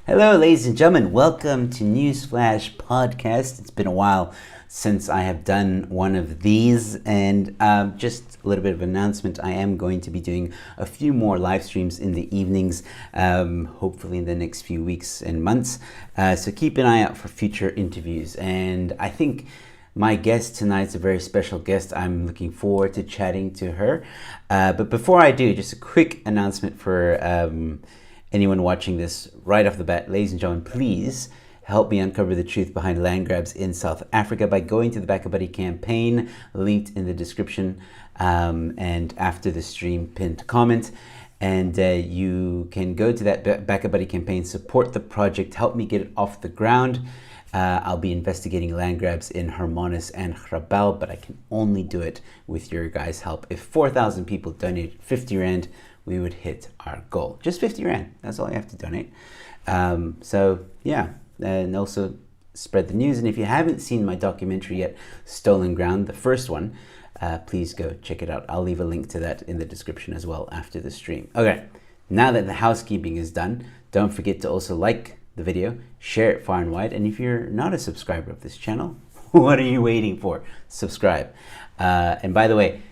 Hello, ladies and gentlemen. Welcome to Newsflash podcast. It's been a while since I have done one of these, and just a little bit of an announcement. I am going to be doing a few more live streams in the evenings, hopefully in the next few weeks and months. So keep an eye out for future interviews. And I think my guest tonight's a very special guest. I'm looking forward to chatting to her. But before I do, just a quick announcement for anyone watching this right off the bat. Ladies and gentlemen, please help me uncover the truth behind land grabs in South Africa by going to the Back a Buddy campaign, linked in the description and after the stream pinned comment. And you can go to that Back a Buddy campaign, support the project, help me get it off the ground. I'll be investigating land grabs in Hermanus and Grabouw, but I can only do it with your guys' help. If 4,000 people donate 50 Rand, we would hit our goal. Just 50 Rand, that's all you have to donate. So yeah, and also spread the news. And if you haven't seen my documentary yet, Stolen Ground, the first one, please go check it out. I'll leave a link to that in the description as well after the stream. Okay, now that the housekeeping is done, don't forget to also like the video, share it far and wide. And if you're not a subscriber of this channel, what are you waiting for? Subscribe. And by the way,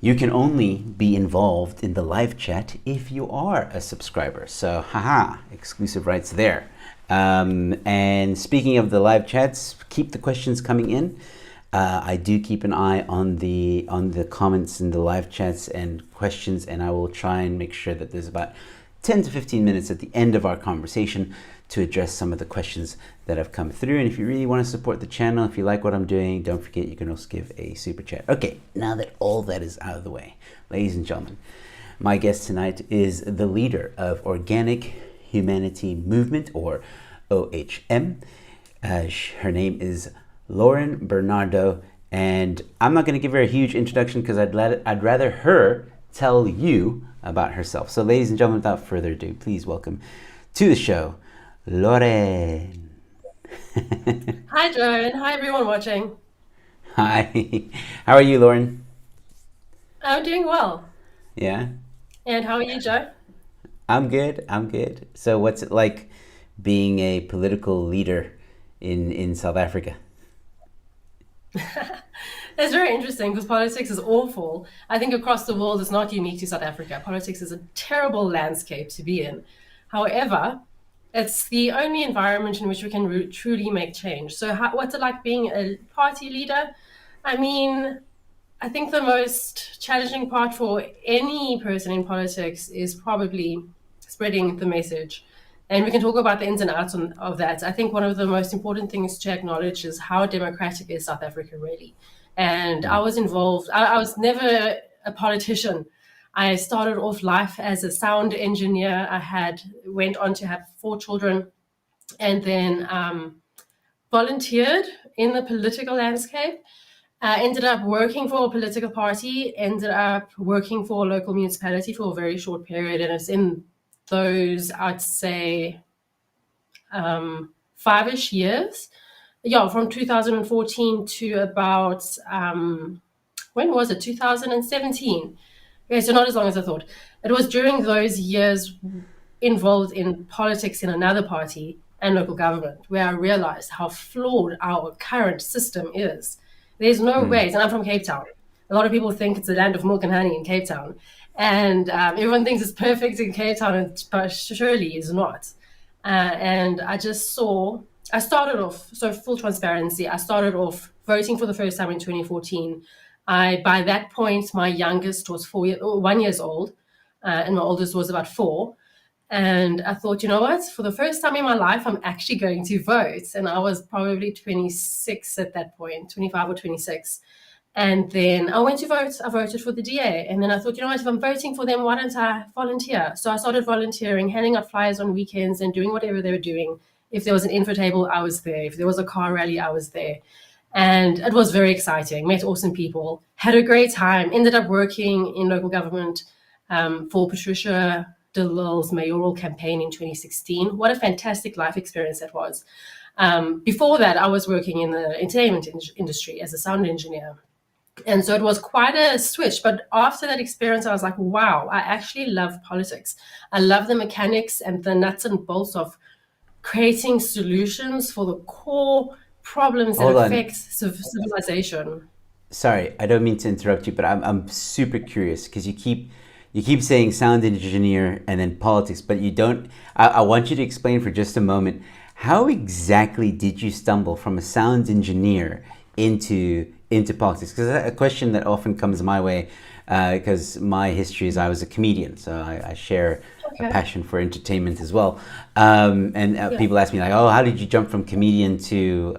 you can only be involved in the live chat if you are a subscriber. So, haha, exclusive rights there. And speaking of the live chats, keep the questions coming in. I do keep an eye on the comments in the live chats and questions, and I will try and make sure that there's about 10 to 15 minutes at the end of our conversation to address some of the questions that have come through. And if you really want to support the channel, if you like what I'm doing, don't forget you can also give a super chat. Okay, now that all that is out of the way, ladies and gentlemen, my guest tonight is the leader of Organic Humanity Movement, or OHM. Her name is Lauren Bernardo, and I'm not going to give her a huge introduction because I'd rather her tell you about herself. So ladies and gentlemen, without further ado, please welcome to the show, Lauren. Hi, Joe, and hi, everyone watching. Hi. How are you, Lauren? I'm doing well. Yeah? And how are you, Joe? I'm good. I'm good. So what's it like being a political leader in South Africa? It's very interesting because politics is awful. I think across the world, it's not unique to South Africa. Politics is a terrible landscape to be in. However, it's the only environment in which we can truly make change. So what's it like being a party leader? I mean, I think the most challenging part for any person in politics is probably spreading the message. And we can talk about the ins and outs of that. I think one of the most important things to acknowledge is how democratic is South Africa really. And I was involved. I was never a politician. I started off life as a sound engineer. Went on to have 4 children, and then volunteered in the political landscape. Ended up working for a political party. Ended up working for a local municipality for a very short period, and it's in those, I'd say, 5-ish years. Yeah, from 2014 to about, when was it? 2017. Okay, so not as long as I thought. It was during those years involved in politics in another party and local government where I realized how flawed our current system is. There's no ways, and I'm from Cape Town. A lot of people think it's the land of milk and honey in Cape Town. And everyone thinks it's perfect in Cape Town, but surely is not. And I started off, so full transparency, I started off voting for the first time in 2014. By that point, my youngest was 1 year old, and my oldest was about 4. And I thought, you know what, for the first time in my life, I'm actually going to vote. And I was probably 26 at that point, 25 or 26. And then I went to vote. I voted for the DA. And then I thought, you know what, if I'm voting for them, why don't I volunteer? So I started volunteering, handing out flyers on weekends and doing whatever they were doing. If there was an info table, I was there. If there was a car rally, I was there. And it was very exciting. Met awesome people. Had a great time. Ended up working in local government for Patricia de Lille's mayoral campaign in 2016. What a fantastic life experience that was. Before that, I was working in the entertainment industry as a sound engineer. And so it was quite a switch. But after that experience, I was like, wow, I actually love politics. I love the mechanics and the nuts and bolts of creating solutions for the core problems that Hold on. affect civilization. Sorry, I don't mean to interrupt you, but I'm super curious because you keep saying sound engineer and then politics, but you don't. I want you to explain for just a moment how exactly did you stumble from a sound engineer into politics? Because a question that often comes my way, because my history is I was a comedian, so I share a Okay. passion for entertainment as well. And Yeah. people ask me like, "Oh, how did you jump from comedian to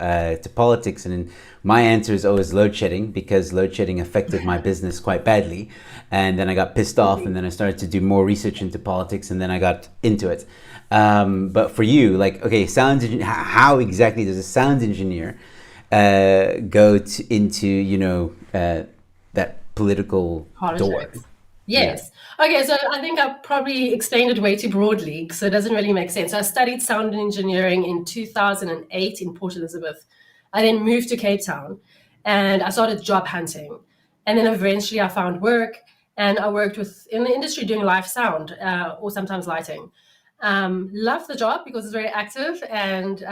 politics?" And my answer is always load shedding because load shedding affected my business quite badly. And then I got pissed off, and then I started to do more research into politics, and then I got into it. But for you, like, okay, how exactly does a sound engineer go into that political door? Politics. Yeah. Yes. Okay, so I think I probably explained it way too broadly, so it doesn't really make sense. So I studied sound engineering in 2008 in Port Elizabeth. I then moved to Cape Town and I started job hunting. And then eventually I found work and I worked in the industry doing live sound or sometimes lighting. Love the job because it's very active and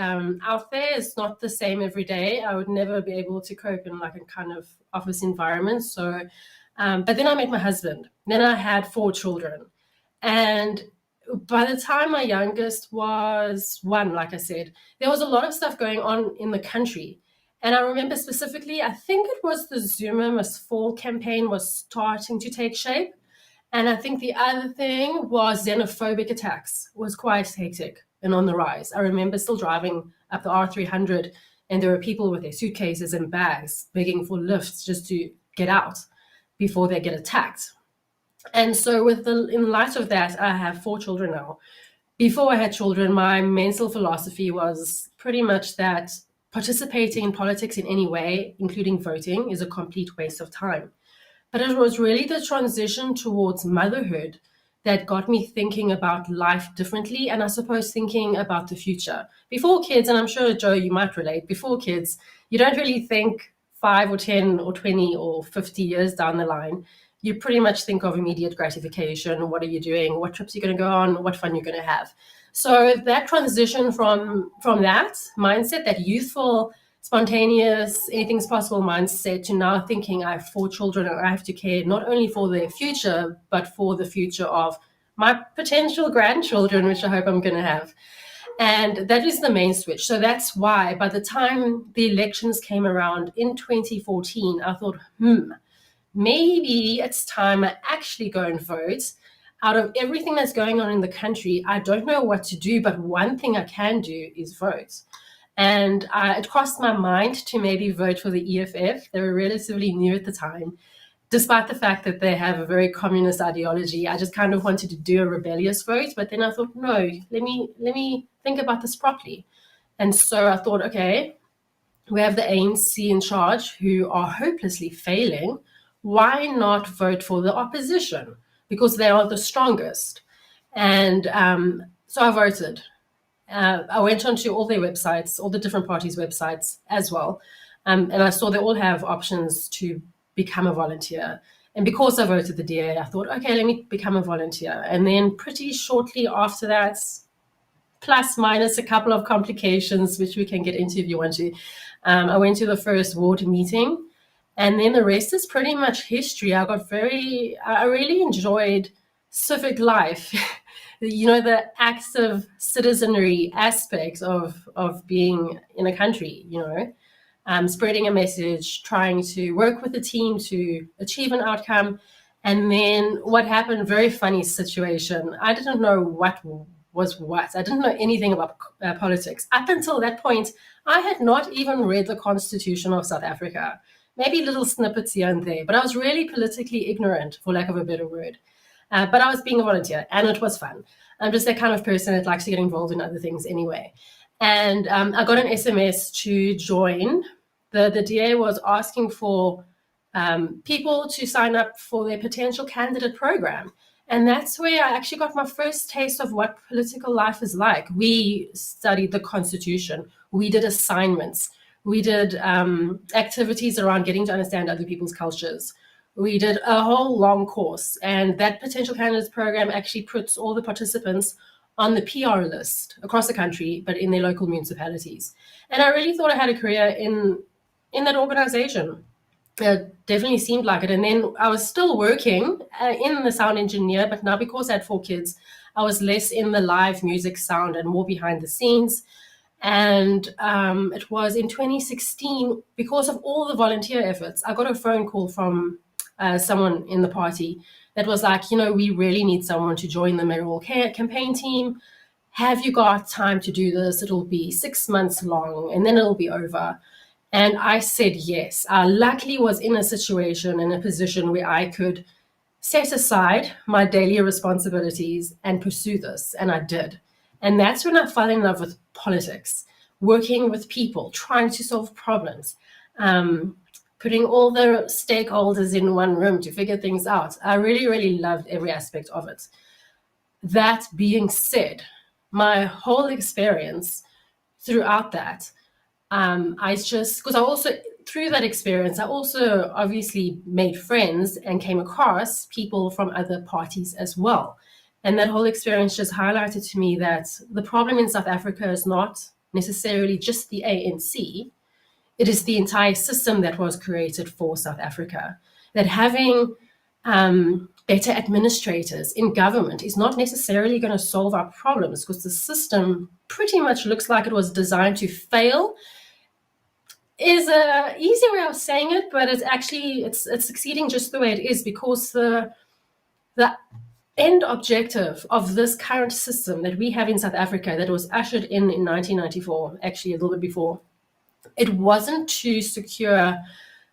out there. It's not the same every day. I would never be able to cope in like a kind of office environment. So but then I met my husband. Then I had 4 children. And by the time my youngest was 1, like I said, there was a lot of stuff going on in the country. And I remember specifically, I think it was the Zuma Must Fall campaign was starting to take shape. And I think the other thing was xenophobic attacks was quite hectic and on the rise. I remember still driving up the R300 and there were people with their suitcases and bags begging for lifts just to get out before they get attacked. And so in light of that, I have 4 children now. Before I had children, my mental philosophy was pretty much that participating in politics in any way, including voting, is a complete waste of time. But it was really the transition towards motherhood that got me thinking about life differently and I suppose thinking about the future. Before kids, and I'm sure, Joe, you might relate, before kids, you don't really think 5 or 10 or 20 or 50 years down the line. You pretty much think of immediate gratification. What are you doing? What trips are you going to go on? What fun you're going to have? So that transition from that mindset, that youthful spontaneous, anything's possible mindset to now thinking I have 4 children and I have to care not only for their future, but for the future of my potential grandchildren, which I hope I'm going to have. And that is the main switch. So that's why by the time the elections came around in 2014, I thought, maybe it's time I actually go and vote. Out of everything that's going on in the country, I don't know what to do, but one thing I can do is vote. And it crossed my mind to maybe vote for the EFF. They were relatively new at the time. Despite the fact that they have a very communist ideology, I just kind of wanted to do a rebellious vote. But then I thought, no, let me think about this properly. And so I thought, okay, we have the ANC in charge who are hopelessly failing. Why not vote for the opposition? Because they are the strongest. And so I voted. I went onto all their websites, all the different parties' websites as well. And I saw they all have options to become a volunteer. And because I voted the DA, I thought, okay, let me become a volunteer. And then pretty shortly after that, plus minus a couple of complications, which we can get into if you want to, I went to the first ward meeting. And then the rest is pretty much history. I really enjoyed civic life. The active citizenry aspects of being in a country, spreading a message, trying to work with a team to achieve an outcome. And then what happened, very funny situation. I didn't know what was what. I didn't know anything about politics. Up until that point, I had not even read the Constitution of South Africa. Maybe little snippets here and there, but I was really politically ignorant, for lack of a better word. But I was being a volunteer, and it was fun. I'm just that kind of person that likes to get involved in other things anyway. And I got an SMS to join. The DA was asking for people to sign up for their potential candidate program. And that's where I actually got my first taste of what political life is like. We studied the Constitution. We did assignments. We did activities around getting to understand other people's cultures. We did a whole long course, and that potential candidates program actually puts all the participants on the PR list across the country, but in their local municipalities. And I really thought I had a career in that organization. It definitely seemed like it. And then I was still working in the sound engineer, but now because I had 4 kids, I was less in the live music sound and more behind the scenes. And it was in 2016, because of all the volunteer efforts, I got a phone call from someone in the party that was like, we really need someone to join the mayoral campaign team. Have you got time to do this? It'll be 6 months long and then it'll be over. And I said yes. I luckily was in a situation, in a position where I could set aside my daily responsibilities and pursue this. And I did. And that's when I fell in love with politics, working with people, trying to solve problems, putting all the stakeholders in one room to figure things out. I really, really loved every aspect of it. That being said, my whole experience throughout that, because I also, through that experience, I also obviously made friends and came across people from other parties as well. And that whole experience just highlighted to me that the problem in South Africa is not necessarily just the ANC. It is the entire system that was created for South Africa. That having better administrators in government is not necessarily going to solve our problems, because the system pretty much looks like it was designed to fail. Is a easy way of saying it, but it's succeeding just the way it is, because the end objective of this current system that we have in South Africa, that was ushered in 1994, actually a little bit before, it wasn't to secure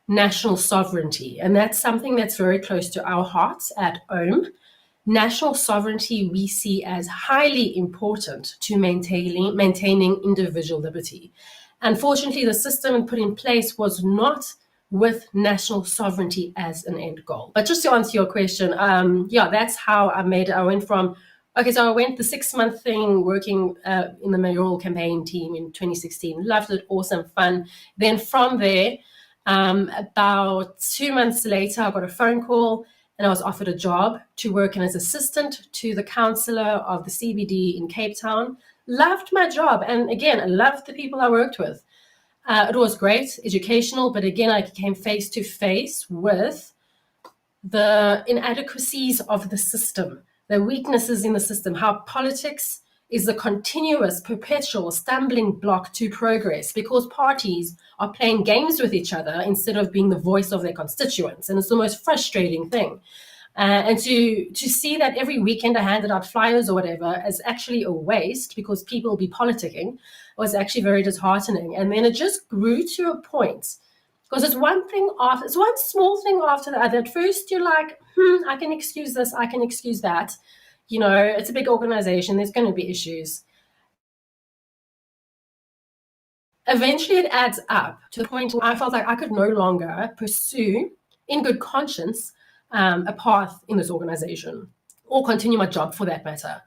national sovereignty. And that's something that's very close to our hearts at OHM. National sovereignty we see as highly important to maintaining individual liberty. Unfortunately, the system put in place was not with national sovereignty as an end goal. But just to answer your question, that's how I made it. I went the 6-month thing, working in the mayoral campaign team in 2016. Loved it, awesome, fun. Then from there, about 2 months later, I got a phone call and I was offered a job to work as assistant to the councillor of the CBD in Cape Town. Loved my job. And again, I loved the people I worked with. It was great, educational, but again, I came face to face with the inadequacies of the system, the weaknesses in the system, how politics is a continuous, perpetual stumbling block to progress, because parties are playing games with each other instead of being the voice of their constituents. And it's the most frustrating thing. And to see that every weekend I handed out flyers or whatever as actually a waste, because people will be politicking, was actually very disheartening. And then it just grew to a point, because it's one small thing after the other. At first you're like, I can excuse this, I can excuse that. It's a big organization, there's going to be issues. Eventually it adds up to the point where I felt like I could no longer pursue, in good conscience, a path in this organization, or continue my job for that matter,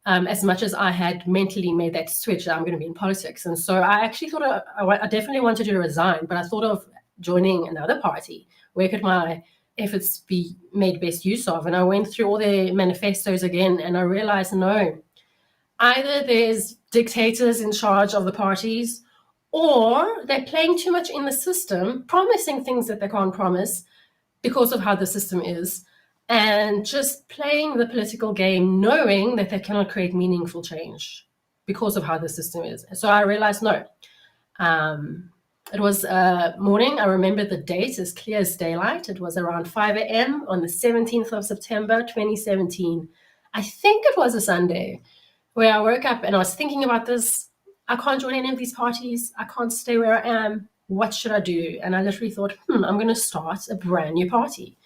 as much as I had mentally made that switch that I'm going to be in politics. And so I actually thought I definitely wanted to resign, but I thought of joining another party. Where could my efforts be made best use of? And I went through all their manifestos again, and I realized, no, either there's dictators in charge of the parties, or they're playing too much in the system, promising things that they can't promise because of how the system is, and just playing the political game, knowing that they cannot create meaningful change because of how the system is. So I realized, no. It was morning. I remember the date as clear as daylight. It was around 5 a.m. on the 17th of September, 2017. I think it was a Sunday, where I woke up and I was thinking about this. I can't join any of these parties. I can't stay where I am. What should I do? And I literally thought, I'm going to start a brand new party.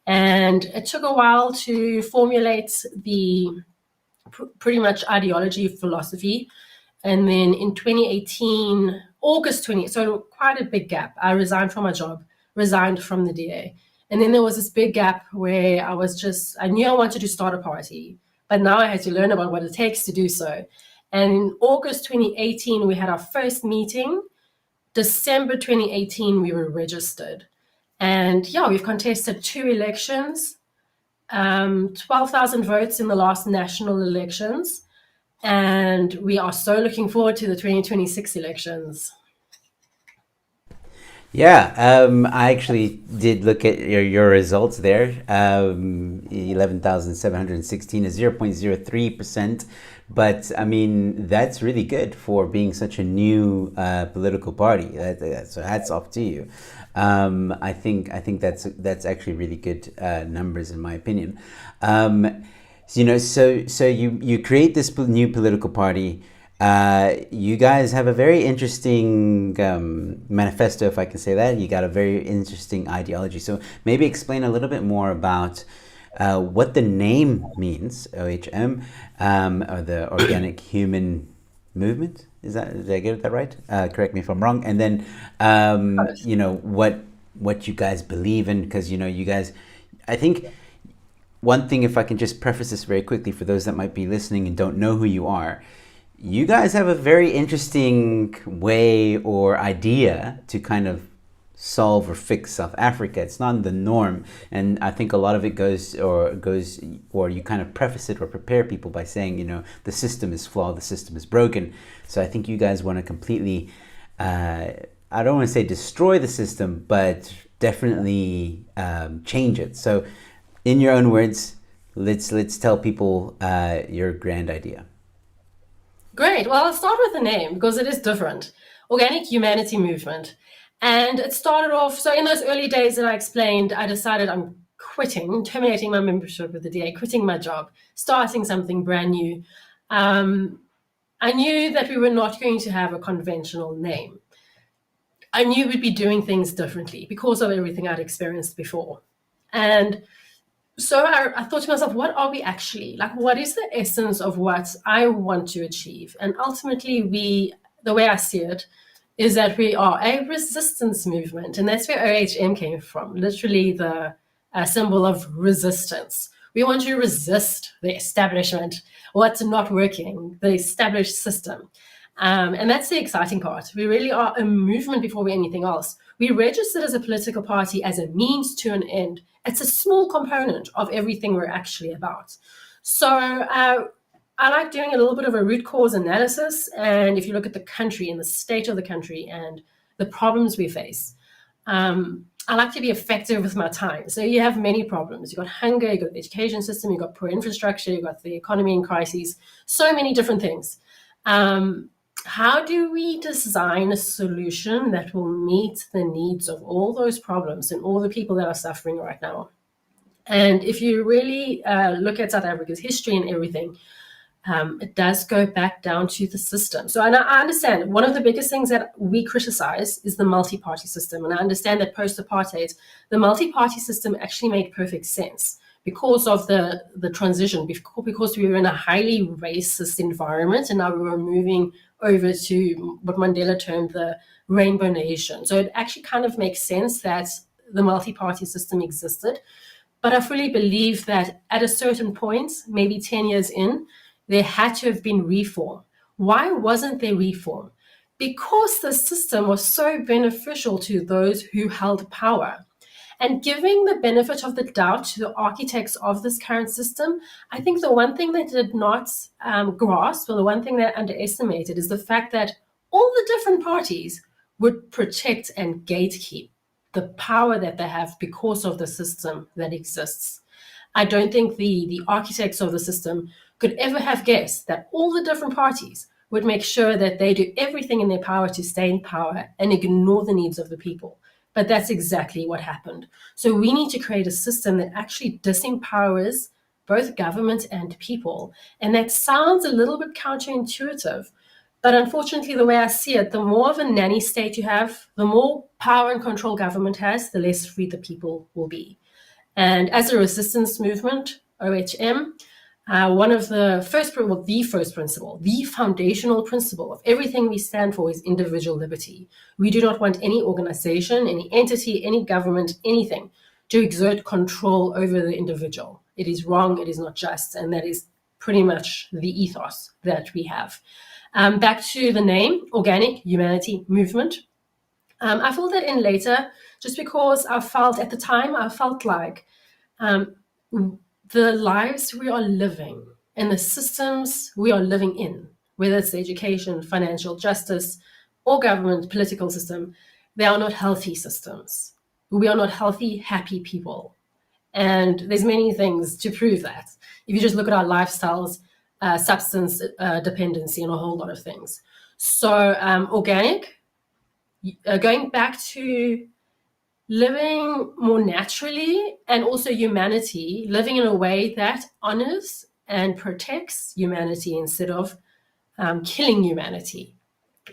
And it took a while to formulate the pretty much ideology, philosophy. And then in 2018, August 20, so quite a big gap, I resigned from my job, resigned from the DA. And then there was this big gap where I knew I wanted to start a party, but now I had to learn about what it takes to do so. And in August 2018, we had our first meeting. December 2018, we were registered. And we've contested 2 elections, 12,000 votes in the last national elections. And we are so looking forward to the 2026 elections. Yeah, I actually did look at your results there. 11,716 is 0.03%. But I mean, that's really good for being such a new political party. So hats off to you. I think that's actually really good numbers in my opinion. So you create this new political party. You guys have a very interesting manifesto, if I can say that. You got a very interesting ideology. So maybe explain a little bit more about what the name means, OHM, or the Organic Human Movement. Did I get that right? Correct me if I'm wrong. And then, what you guys believe in, because you guys, I think. One thing, if I can just preface this very quickly for those that might be listening and don't know who you are, you guys have a very interesting way or idea to kind of solve or fix South Africa. It's not the norm, and I think a lot of it goes, or you kind of preface it or prepare people by saying, the system is flawed, the system is broken. So I think you guys want to completely, I don't want to say destroy the system, but definitely change it. So, in your own words, let's tell people your grand idea. Great. Well, I'll start with the name because it is different. Organic Humanity Movement. And it started off, so in those early days that I explained, I decided I'm terminating my membership with the DA, quitting my job, starting something brand new. I knew that we were not going to have a conventional name. I knew we'd be doing things differently because of everything I'd experienced before. And so I thought to myself, what are we actually? Like, what is the essence of what I want to achieve? And ultimately, the way I see it, is that we are a resistance movement. And that's where OHM came from, literally the symbol of resistance. We want to resist the establishment, what's not working, the established system. And that's the exciting part. We really are a movement before we're anything else. We registered as a political party as a means to an end. It's a small component of everything we're actually about. So I like doing a little bit of a root cause analysis. And if you look at the country and the state of the country and the problems we face, I like to be effective with my time. So you have many problems. You've got hunger, you've got the education system, you've got poor infrastructure, you've got the economy in crises, so many different things. How do we design a solution that will meet the needs of all those problems and all the people that are suffering right now? And if you really look at South Africa's history and everything, it does go back down to the system. So I understand one of the biggest things that we criticize is the multi-party system. And I understand that post-apartheid, the multi-party system actually made perfect sense because of the transition, because we were in a highly racist environment and now we were moving over to what Mandela termed the rainbow nation. So it actually kind of makes sense that the multi-party system existed. But I fully believe that at a certain point, maybe 10 years in, there had to have been reform. Why wasn't there reform? Because the system was so beneficial to those who held power. And giving the benefit of the doubt to the architects of this current system, I think the one thing they did not grasp, or the one thing they underestimated, is the fact that all the different parties would protect and gatekeep the power that they have because of the system that exists. I don't think the architects of the system could ever have guessed that all the different parties would make sure that they do everything in their power to stay in power and ignore the needs of the people. But that's exactly what happened. So we need to create a system that actually disempowers both government and people. And that sounds a little bit counterintuitive. But unfortunately, the way I see it, the more of a nanny state you have, the more power and control government has, the less free the people will be. And as a resistance movement, OHM, one of the first principle, the foundational principle of everything we stand for is individual liberty. We do not want any organization, any entity, any government, anything to exert control over the individual. It is wrong, it is not just, and that is pretty much the ethos that we have. Back to the name, Organic Humanity Movement. I filled that in later just because I felt like the lives we are living and the systems we are living in, whether it's the education, financial justice, or government political system, they are not healthy systems. We are not healthy, happy people. And there's many things to prove that. If you just look at our lifestyles, substance dependency, and a whole lot of things. So organic, going back to living more naturally, and also humanity, living in a way that honors and protects humanity instead of killing humanity.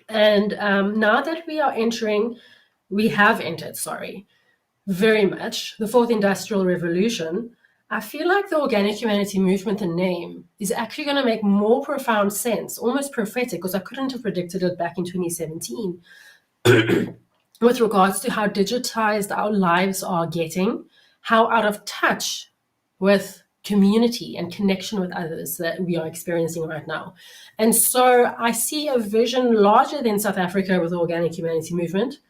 And now that we have entered, very much the fourth industrial revolution, I feel like the organic humanity movement, the name, is actually going to make more profound sense, almost prophetic, because I couldn't have predicted it back in 2017, with regards to how digitized our lives are getting, how out of touch with community and connection with others that we are experiencing right now. And so I see a vision larger than South Africa with the organic humanity movement.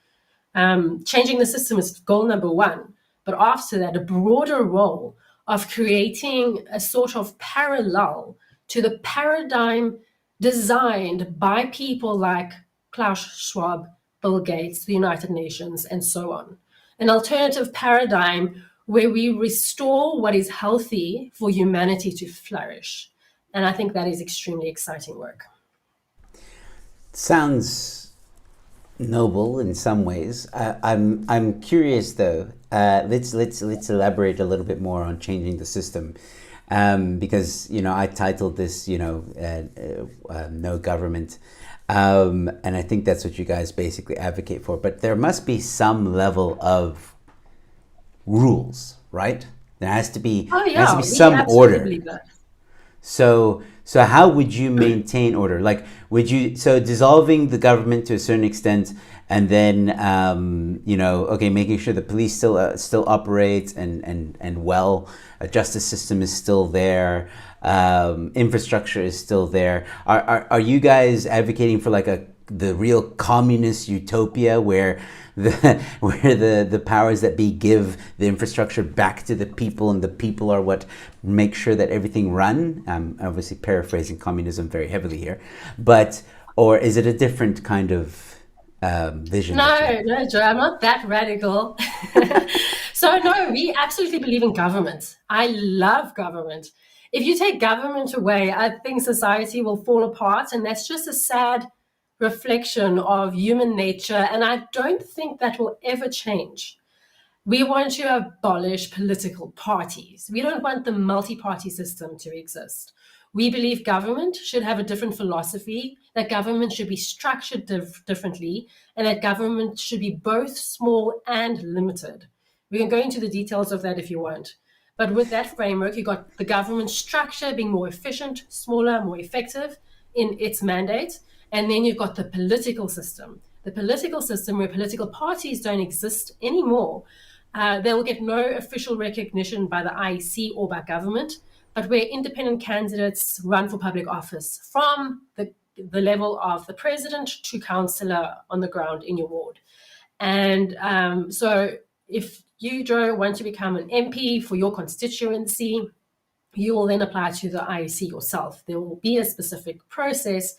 Changing the system is goal number one, but after that, a broader role of creating a sort of parallel to the paradigm designed by people like Klaus Schwab, Bill Gates, the United Nations, and so on. An alternative paradigm where we restore what is healthy for humanity to flourish. And I think that is extremely exciting work. Sounds noble in some ways. I'm curious though. Let's elaborate a little bit more on changing the system, because I titled this no government, and I think that's what you guys basically advocate for. But there must be some level of rules, right? There has to be some order. So how would you maintain order? Like, so dissolving the government to a certain extent, and then making sure the police still operates and well, a justice system is still there, infrastructure is still there. Are you guys advocating for like the real communist utopia where the powers that be give the infrastructure back to the people, and the people are what make sure that everything run? I'm obviously paraphrasing communism very heavily here, or is it a different kind of vision? No, Joe, I'm not that radical. So no, we absolutely believe in government. I love government. If you take government away, I think society will fall apart, and that's just a sad reflection of human nature, and I don't think that will ever change. We want to abolish political parties. We don't want the multi-party system to exist. We believe government should have a different philosophy, that government should be structured differently, and that government should be both small and limited. We can go into the details of that if you want. But with that framework, you got the government structure being more efficient, smaller, more effective in its mandate. And then you've got the political system. The political system where political parties don't exist anymore. They will get no official recognition by the IEC or by government, but where independent candidates run for public office from the level of the president to councillor on the ground in your ward. And so if you, Joe, want to become an MP for your constituency, you will then apply to the IEC yourself. There will be a specific process.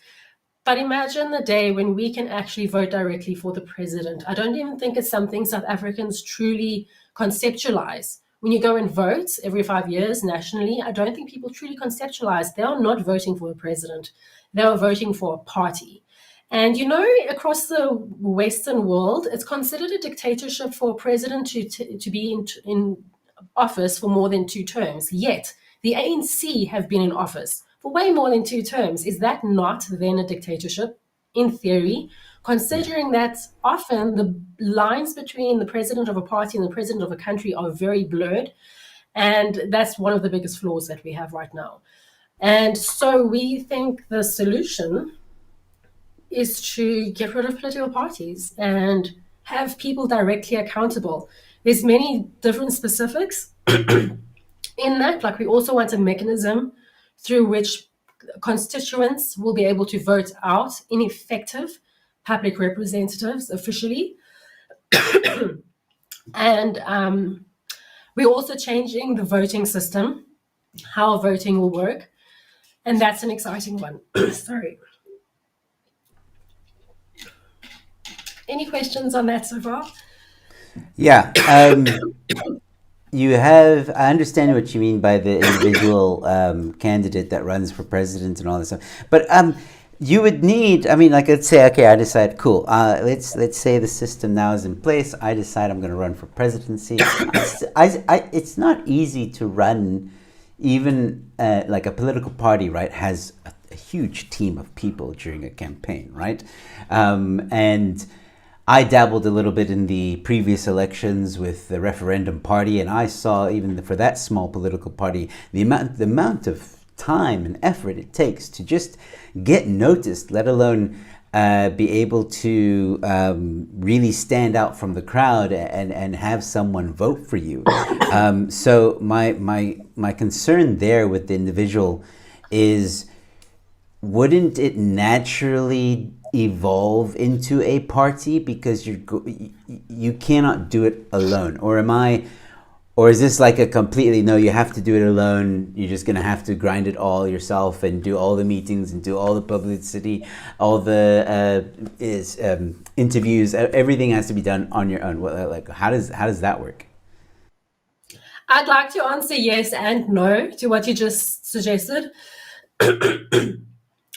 But imagine the day when we can actually vote directly for the president. I don't even think it's something South Africans truly conceptualize. When you go and vote every 5 years nationally, I don't think people truly conceptualize. They are not voting for a president. They are voting for a party. And across the Western world, it's considered a dictatorship for a president to be in office for more than 2 terms. Yet, the ANC have been in office for way more than 2 terms. Is that not then a dictatorship, in theory, considering that often the lines between the president of a party and the president of a country are very blurred? And that's one of the biggest flaws that we have right now. And so we think the solution is to get rid of political parties and have people directly accountable. There's many different specifics in that. Like, we also want a mechanism through which constituents will be able to vote out ineffective public representatives officially. And we're also changing the voting system, how voting will work. And that's an exciting one. Sorry. Any questions on that so far? Yeah. I understand what you mean by the individual candidate that runs for president and all this stuff. But you would need, I mean, like, let's say, okay, I decide, cool, let's say the system now is in place. I decide I'm going to run for presidency. It's not easy to run, even like a political party, right, has a huge team of people during a campaign, right? And I dabbled a little bit in the previous elections with the referendum party, and I saw even for that small political party the amount of time and effort it takes to just get noticed, let alone be able to really stand out from the crowd and have someone vote for you. So my concern there with the individual is, wouldn't it naturally evolve into a party because you cannot do it alone? Or is this like a completely, no, you have to do it alone, you're just going to have to grind it all yourself and do all the meetings and do all the publicity, all the interviews, everything has to be done on your own? Like, how does that work? I'd like to answer yes and no to what you just suggested.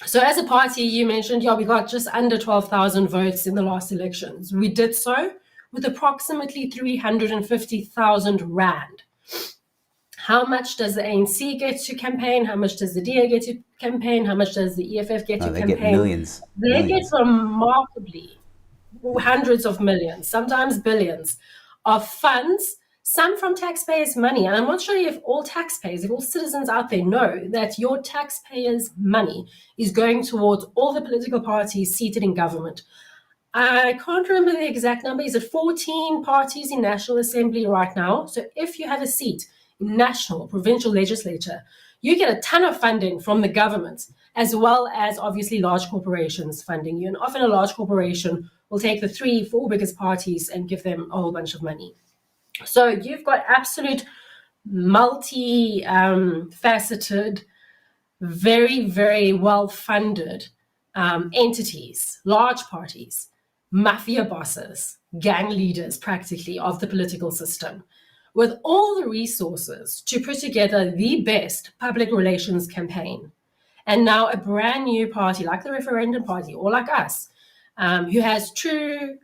So as a party, you mentioned, we got just under 12,000 votes in the last elections. We did so with approximately 350,000 rand. How much does the ANC get to campaign? How much does the DA get to campaign? How much does the EFF get to campaign? They get millions. They get remarkably hundreds of millions, sometimes billions of funds, some from taxpayers' money. And I'm not sure if all taxpayers, if all citizens out there know that your taxpayers' money is going towards all the political parties seated in government. I can't remember the exact number. Is it 14 parties in National Assembly right now? So if you have a seat in national, provincial legislature, you get a ton of funding from the government, as well as obviously large corporations funding you. And often a large corporation will take the 3-4 biggest parties and give them a whole bunch of money. So you've got absolute multi-faceted, very, very well-funded entities, large parties, mafia bosses, gang leaders practically of the political system, with all the resources to put together the best public relations campaign. And now a brand new party like the referendum party, or like us, who has true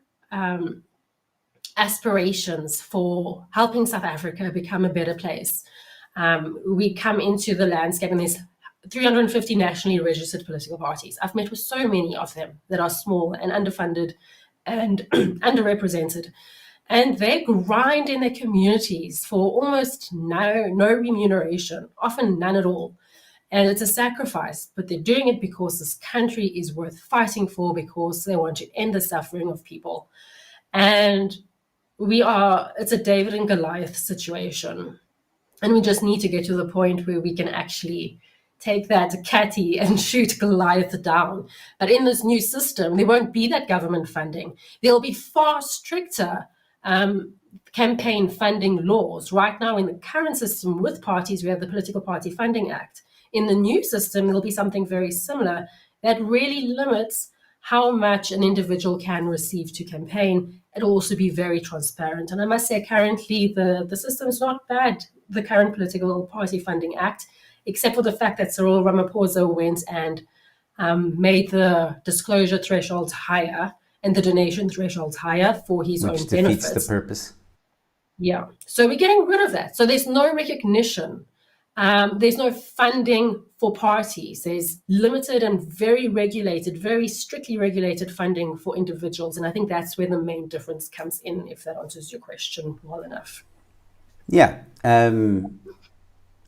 aspirations for helping South Africa become a better place. We come into the landscape and there's 350 nationally registered political parties. I've met with so many of them that are small and underfunded and underrepresented. And they grind in their communities for almost no remuneration, often none at all. And it's a sacrifice, but they're doing it because this country is worth fighting for, because they want to end the suffering of people. And it's a David and Goliath situation. And we just need to get to the point where we can actually take that catty and shoot Goliath down. But in this new system, there won't be that government funding. There'll be far stricter campaign funding laws. Right now, in the current system with parties, we have the Political Party Funding Act. In the new system, there'll be something very similar that really limits how much an individual can receive to campaign. It'll also be very transparent. And I must say, currently, the system's not bad, the current Political Party Funding Act, except for the fact that Cyril Ramaphosa went and made the disclosure thresholds higher and the donation thresholds higher for his own benefits. Which defeats the purpose. Yeah. So we're getting rid of that. So there's no recognition. There's no funding for parties. There's limited and very strictly regulated funding for individuals. And I think that's where the main difference comes in, if that answers your question well enough. Yeah.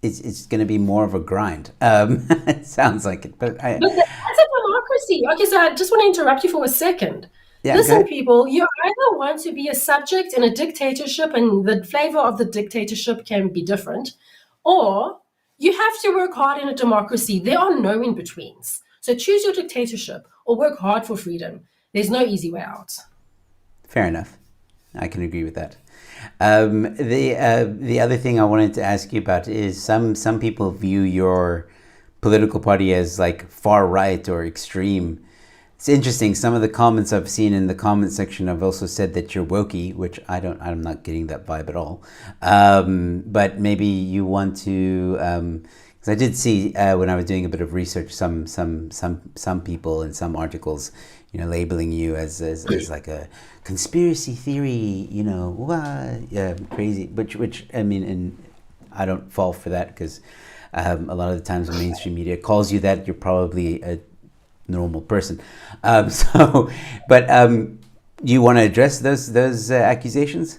It's going to be more of a grind. It sounds like it. But that's a democracy. Okay, so I just want to interrupt you for a second. Yeah, listen, people, you either want to be a subject in a dictatorship and the flavor of the dictatorship can be different, or you have to work hard in a democracy. There are no in-betweens. So choose your dictatorship or work hard for freedom. There's no easy way out. Fair enough. I can agree with that. The other thing I wanted to ask you about is some people view your political party as like far right or extreme. It's interesting. Some of the comments I've seen in the comment section have also said that you're wokey, which I'm not getting that vibe at all. But maybe you want to, because I did see when I was doing a bit of research, some people in some articles, labeling you as like a conspiracy theory, crazy. Which I mean, and I don't fall for that, because a lot of the times when mainstream media calls you that, you're probably a normal person. You want to address those accusations?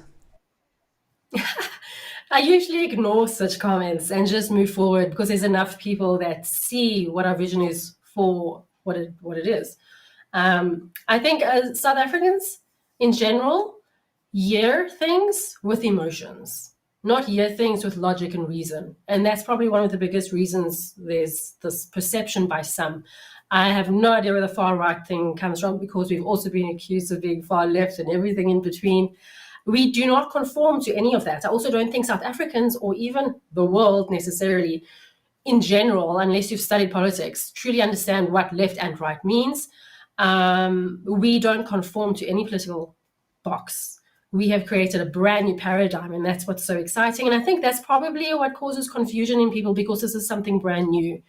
I usually ignore such comments and just move forward, because there's enough people that see what our vision is for what it is. I think South Africans in general hear things with emotions, not hear things with logic and reason. And that's probably one of the biggest reasons there's this perception by some. I have no idea where the far right thing comes from, because we've also been accused of being far left and everything in between. We do not conform to any of that. I also don't think South Africans, or even the world necessarily in general, unless you've studied politics, truly understand what left and right means. We don't conform to any political box. We have created a brand new paradigm, and that's what's so exciting. And I think that's probably what causes confusion in people, because this is something brand new.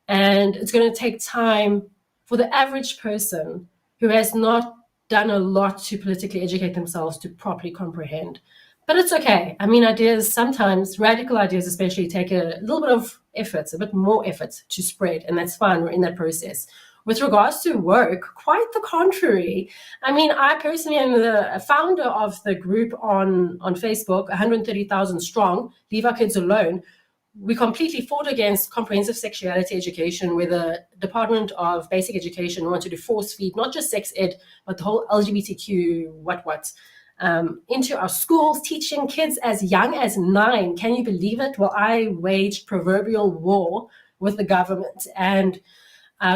And it's going to take time for the average person who has not done a lot to politically educate themselves to properly comprehend. But it's okay. I mean, ideas sometimes, radical ideas especially, take a little bit of effort, a bit more effort to spread, and that's fine. We're in that process. With regards to work, quite the contrary. I mean, I personally am the founder of the group on Facebook, 130,000 strong, Leave Our Kids Alone. We completely fought against comprehensive sexuality education, where the Department of Basic Education wanted to force feed not just sex ed, but the whole LGBTQ into our schools, teaching kids as young as 9. Can you believe it? Well, I waged proverbial war with the government, and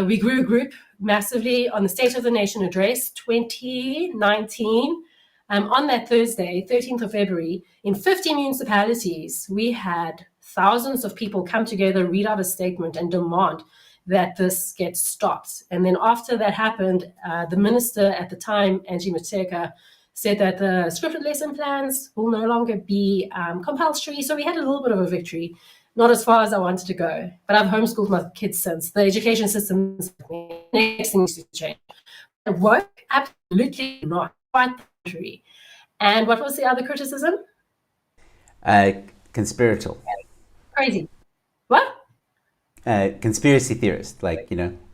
we grew a group massively on the State of the Nation Address 2019. On that Thursday, 13th of February, in 50 municipalities, we had thousands of people come together, read out a statement, and demand that this gets stopped. And then after that happened, the minister at the time, Angie Mateka, said that the scripted lesson plans will no longer be compulsory. So we had a little bit of a victory, not as far as I wanted to go. But I've homeschooled my kids since. The education system is next thing to change. It won't, absolutely not. Quite the contrary. And what was the other criticism? Conspiratorial. Crazy. What? Conspiracy theorist, I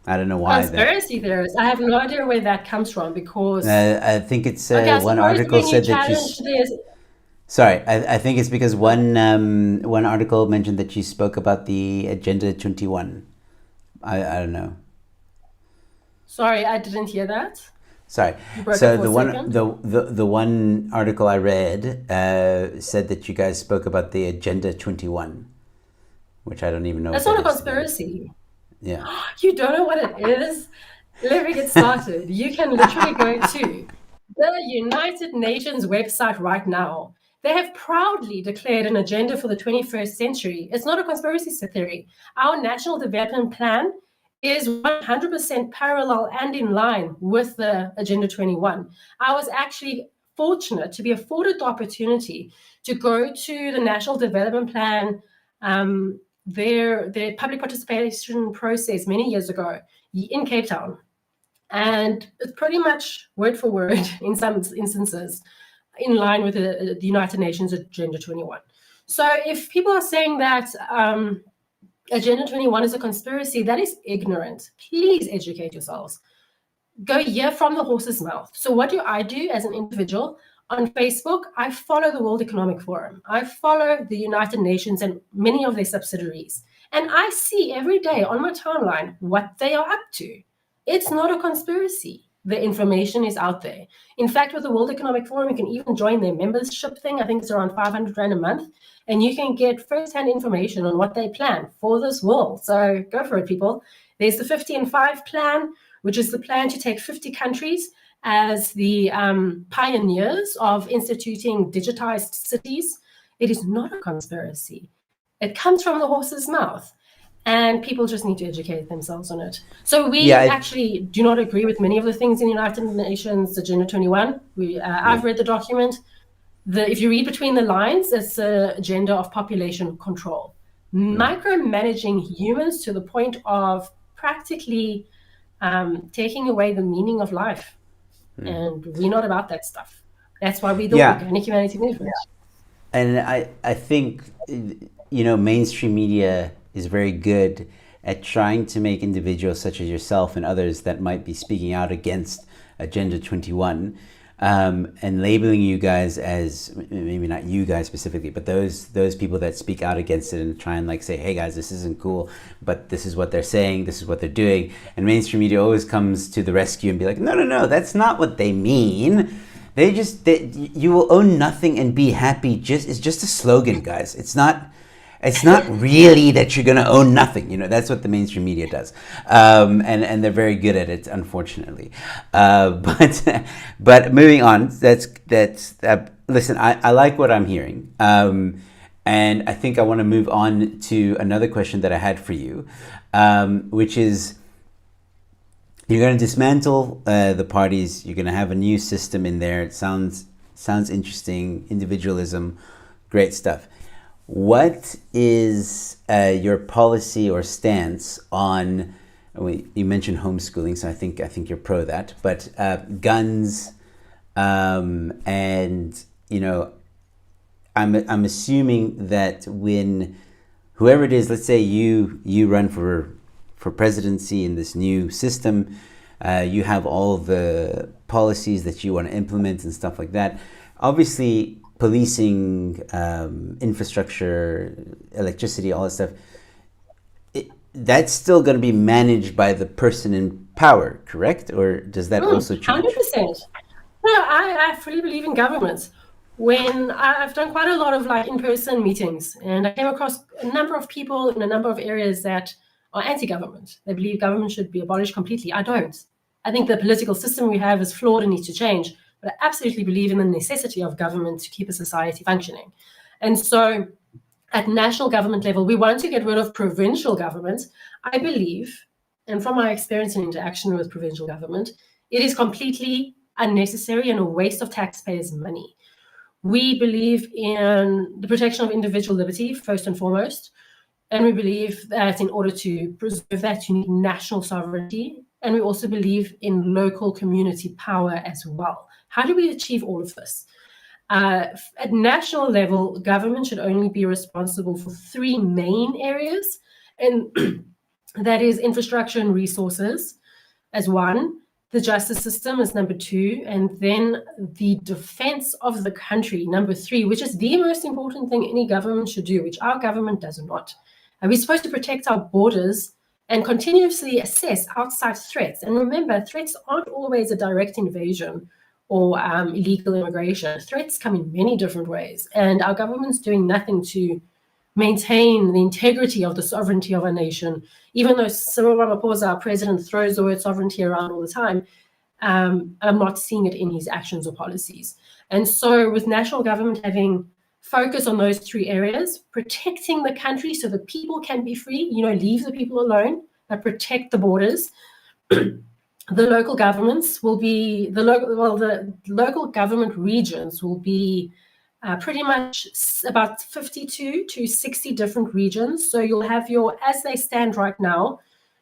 don't know why. Conspiracy theorist. I have no idea where that comes from, because I think it's one article said that you. Sorry, I think it's because one article mentioned that you spoke about the Agenda 21. I don't know. Sorry, I didn't hear that. Sorry. So the one article I read said that you guys spoke about the Agenda 21, which I don't even know. That's not a conspiracy. Yeah. You don't know what it is? Let me get started. You can literally go to the United Nations website right now. They have proudly declared an agenda for the 21st century. It's not a conspiracy theory. Our National Development Plan is 100% parallel and in line with the Agenda 21. I was actually fortunate to be afforded the opportunity to go to the National Development Plan, their public participation process many years ago in Cape Town. And it's pretty much word for word in some instances in line with the United Nations Agenda 21. So if people are saying that Agenda 21 is a conspiracy, that is ignorant. Please educate yourselves. Go hear from the horse's mouth. So what do I do as an individual? On Facebook, I follow the World Economic Forum. I follow the United Nations and many of their subsidiaries. And I see every day on my timeline what they are up to. It's not a conspiracy. The information is out there. In fact, with the World Economic Forum, you can even join their membership thing. I think it's around 500 Rand a month. And you can get first-hand information on what they plan for this world. So go for it, people. There's the 50 and 5 plan, which is the plan to take 50 countries as the pioneers of instituting digitized cities. It is not a conspiracy. It comes from the horse's mouth. and people just need to educate themselves on it. So we Yeah, actually do not agree with many of the things in the United Nations Agenda 21. I've read the document. If you read between the lines, it's an agenda of population control, micromanaging humans to the point of practically taking away the meaning of life. And we're not about that stuff. That's why we're the yeah. Organic Humanity Movement. And I think, mainstream media is very good at trying to make individuals such as yourself and others that might be speaking out against Agenda 21, and labeling you guys as, maybe not you guys specifically, but those people that speak out against it and try and say, hey guys, this isn't cool, but this is what they're saying, this is what they're doing. And mainstream media always comes to the rescue and be like, no, that's not what they mean. You will own nothing and be happy. It's just a slogan, guys. It's not really that you're going to own nothing. That's what the mainstream media does. And they're very good at it, unfortunately. But moving on, listen, I like what I'm hearing. And I think I want to move on to another question that I had for you, which is, you're going to dismantle the parties. You're going to have a new system in there. It sounds interesting. Individualism, great stuff. What is your policy or stance on? You mentioned homeschooling, so I think you're pro that. But guns, and I'm assuming that when whoever it is, let's say you run for presidency in this new system, you have all the policies that you want to implement and stuff like that. Obviously, policing, infrastructure, electricity, all that stuff, that's still going to be managed by the person in power, correct? Or does that also change? 100%. No, I fully believe in governments. When I've done quite a lot of in-person meetings, and I came across a number of people in a number of areas that are anti-government. They believe government should be abolished completely. I don't. I think the political system we have is flawed and needs to change. But I absolutely believe in the necessity of government to keep a society functioning. And so at national government level, we want to get rid of provincial government. I believe, and from my experience and interaction with provincial government, it is completely unnecessary and a waste of taxpayers' money. We believe in the protection of individual liberty, first and foremost. And we believe that in order to preserve that, you need national sovereignty. And we also believe in local community power as well. How do we achieve all of this? At national level, government should only be responsible for three main areas. And that is infrastructure and resources as one, the justice system as number two, and then the defense of the country, number three, which is the most important thing any government should do, which our government does not. We're supposed to protect our borders and continuously assess outside threats. And remember, threats aren't always a direct invasion or illegal immigration. Threats come in many different ways. And our government's doing nothing to maintain the integrity of the sovereignty of our nation. Even though Cyril Ramaphosa, our president, throws the word sovereignty around all the time, I'm not seeing it in his actions or policies. And so with national government having focus on those three areas, protecting the country so the people can be free, leave the people alone, but protect the borders. The local governments will be, the local government regions will be pretty much about 52 to 60 different regions. So you'll have as they stand right now,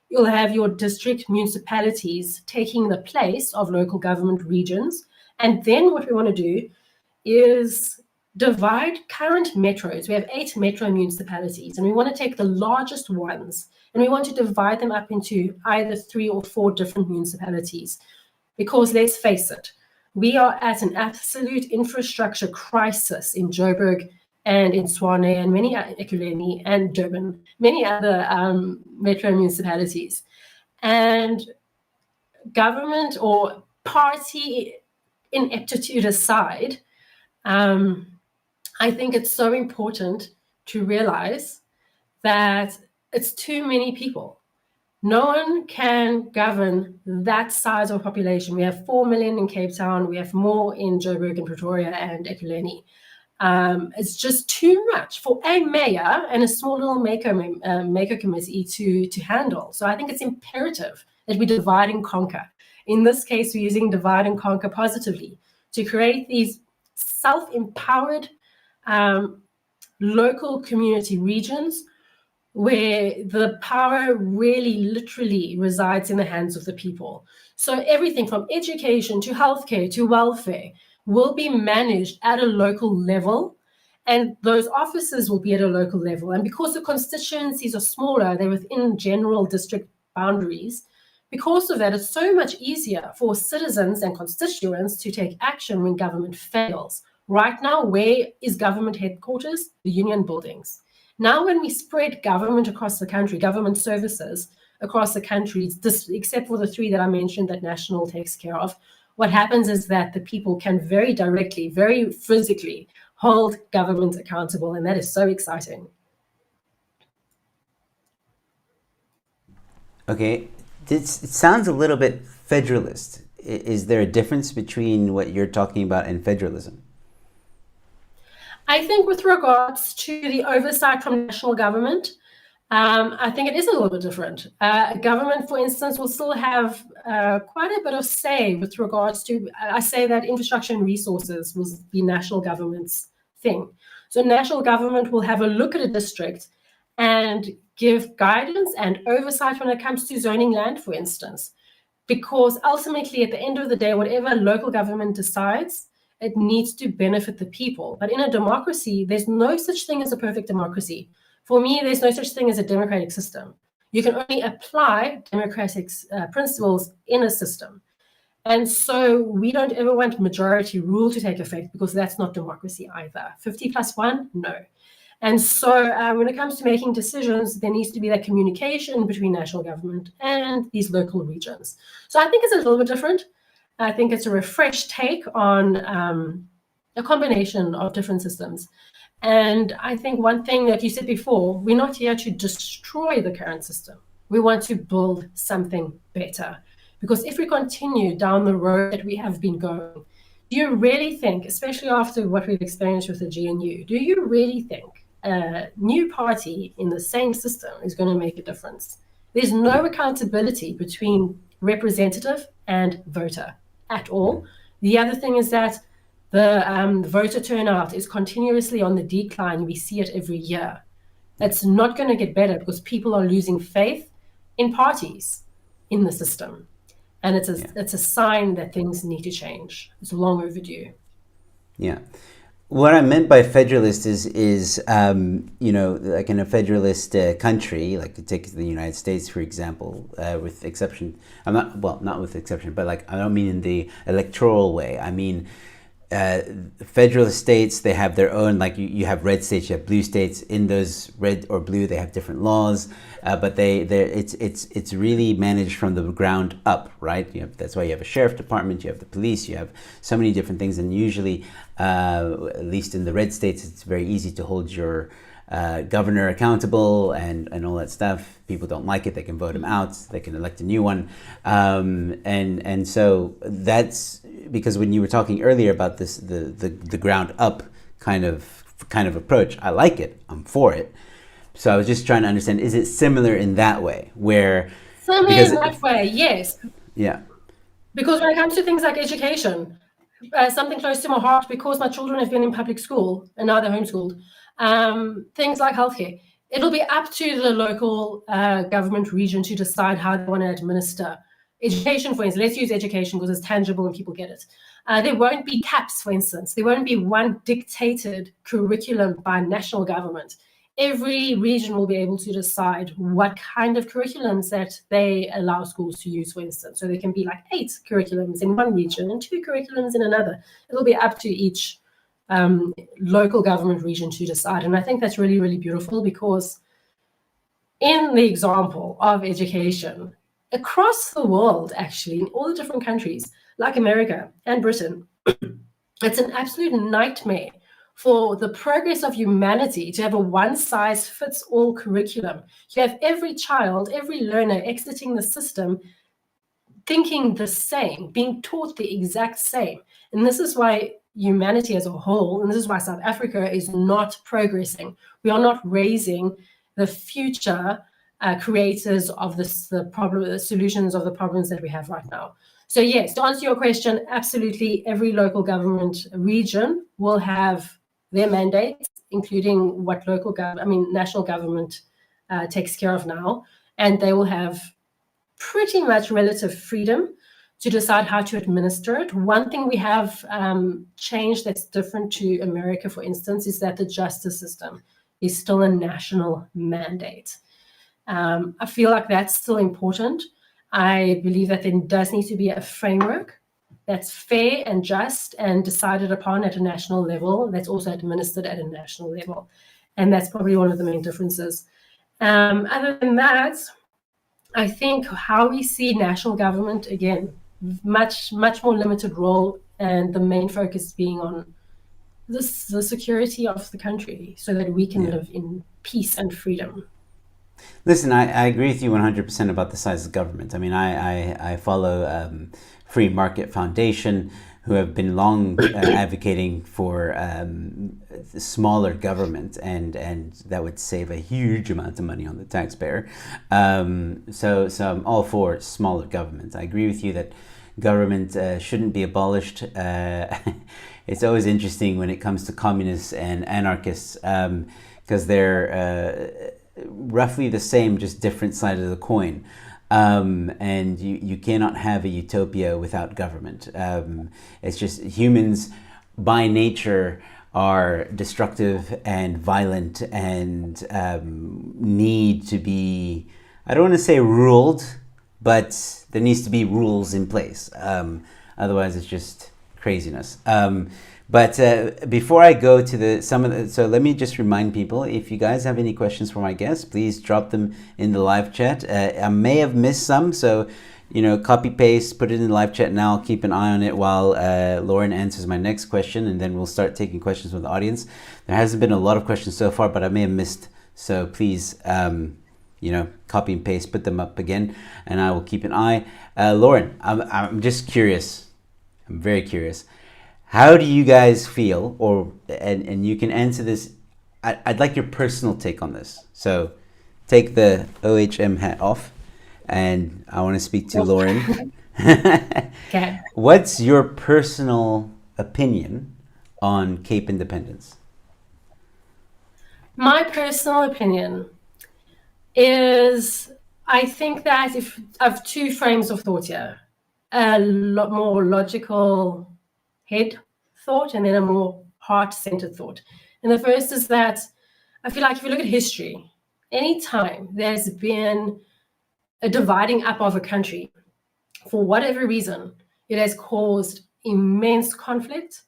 you'll have your district municipalities taking the place of local government regions. And then what we want to do is divide current metros. We have 8 metro municipalities, and we want to take the largest ones, and we want to divide them up into either 3 or 4 different municipalities. Because let's face it, we are at an absolute infrastructure crisis in Joburg and in Tshwane and many Ekurhuleni and Durban, many other metro municipalities. And government or party ineptitude aside, I think it's so important to realize that it's too many people. No one can govern that size of population. We have 4 million in Cape Town. We have more in Joburg and Pretoria and Ekurhuleni. It's just too much for a mayor and a small little maker committee to handle. So I think it's imperative that we divide and conquer. In this case, we're using divide and conquer positively to create these self-empowered local community regions where the power really literally resides in the hands of the people. So everything from education to healthcare to welfare will be managed at a local level, and those offices will be at a local level. And because the constituencies are smaller, they're within general district boundaries. Because of that, it's so much easier for citizens and constituents to take action when government fails. Right now, where is government headquarters? The union buildings. Now, when we spread government across the country, government services across the country, except for the three that I mentioned that national takes care of, what happens is that the people can very directly, very physically hold government accountable, and that is so exciting. Okay, it sounds a little bit federalist. Is there a difference between what you're talking about and federalism? I think with regards to the oversight from national government, I think it is a little bit different. Government, for instance, will still have quite a bit of say with regards to, I say that infrastructure and resources was the national government's thing. So national government will have a look at a district and give guidance and oversight when it comes to zoning land, for instance, because ultimately at the end of the day, whatever local government decides, it needs to benefit the people. But in a democracy, there's no such thing as a perfect democracy. For me, there's no such thing as a democratic system. You can only apply democratic principles in a system. And so we don't ever want majority rule to take effect, because that's not democracy either. 50+1, no. And so when it comes to making decisions, there needs to be that communication between national government and these local regions. So I think it's a little bit different. I think it's a refreshed take on a combination of different systems. And I think one thing that you said before, we're not here to destroy the current system. We want to build something better. Because if we continue down the road that we have been going, do you really think, especially after what we've experienced with the GNU, do you really think a new party in the same system is going to make a difference? There's no accountability between representative and voter at all. The other thing is that the voter turnout is continuously on the decline. We see it every year. It's not going to get better because people are losing faith in parties, in the system. And it's a sign that things need to change. It's long overdue. Yeah. What I meant by federalist is like in a federalist country, like to take the United States, for example, with exception, not with exception, but like, I don't mean in the electoral way. I mean, federalist states, they have their own, like you have red states, you have blue states. In those red or blue, they have different laws, but it's really managed from the ground up, right? That's why you have a sheriff department, you have the police, you have so many different things, and usually, at least in the red states, it's very easy to hold your governor accountable and all that stuff. People don't like it, they can vote him out, they can elect a new one, and so that's because when you were talking earlier about this the ground up kind of approach, I like it, I'm for it. So I was just trying to understand, is it similar in that way, where yes. Yeah, because when it comes to things like education, something close to my heart, because my children have been in public school and now they're homeschooled, things like healthcare, it'll be up to the local government region to decide how they want to administer education. For instance, let's use education because it's tangible and people get it. There won't be caps, for instance. There won't be one dictated curriculum by national government. Every region will be able to decide what kind of curriculums that they allow schools to use, for instance. So there can be like 8 curriculums in one region and 2 curriculums in another. It'll be up to each local government region to decide. And I think that's really, really beautiful, because in the example of education across the world, actually, in all the different countries like America and Britain, it's an absolute nightmare for the progress of humanity to have a one-size-fits-all curriculum. You have every child, every learner exiting the system thinking the same, being taught the exact same. And this is why humanity as a whole, and this is why South Africa is not progressing. We are not raising the future creators of the solutions of the problems that we have right now. So yes, to answer your question, absolutely every local government region will have their mandates, including what national government takes care of now, and they will have pretty much relative freedom to decide how to administer it. One thing we have changed that's different to America, for instance, is that the justice system is still a national mandate. I feel like that's still important. I believe that there does need to be a framework that's fair and just and decided upon at a national level, that's also administered at a national level. And that's probably one of the main differences. Other than that, I think how we see national government, again, much more limited role, and the main focus being on the security of the country so that we can live in peace and freedom. Listen, I agree with you 100% about the size of government. I mean, I follow Free Market Foundation, who have been long advocating for smaller government, and that would save a huge amount of money on the taxpayer. So I'm all for smaller government. I agree with you that government shouldn't be abolished. It's always interesting when it comes to communists and anarchists, because they're roughly the same, just different side of the coin. And you cannot have a utopia without government. It's just humans by nature are destructive and violent and need to be, I don't want to say ruled, but there needs to be rules in place. Otherwise it's just craziness. But before I go to so let me just remind people, if you guys have any questions for my guests, please drop them in the live chat. I may have missed some, so copy paste, put it in the live chat now. I'll keep an eye on it while Lauren answers my next question, and then we'll start taking questions from the audience. There hasn't been a lot of questions so far, but I may have missed, so please copy and paste, put them up again, and I will keep an eye. Lauren, I'm just curious. I'm very curious. How do you guys feel, and you can answer this, I'd like your personal take on this. So take the OHM hat off, and I want to speak to Lauren. Okay. What's your personal opinion on Cape Independence? My personal opinion is, I think that if I have two frames of thought here, a lot more logical head thought and then a more heart-centered thought. And the first is that I feel like if you look at history, anytime there's been a dividing up of a country, for whatever reason, it has caused immense conflict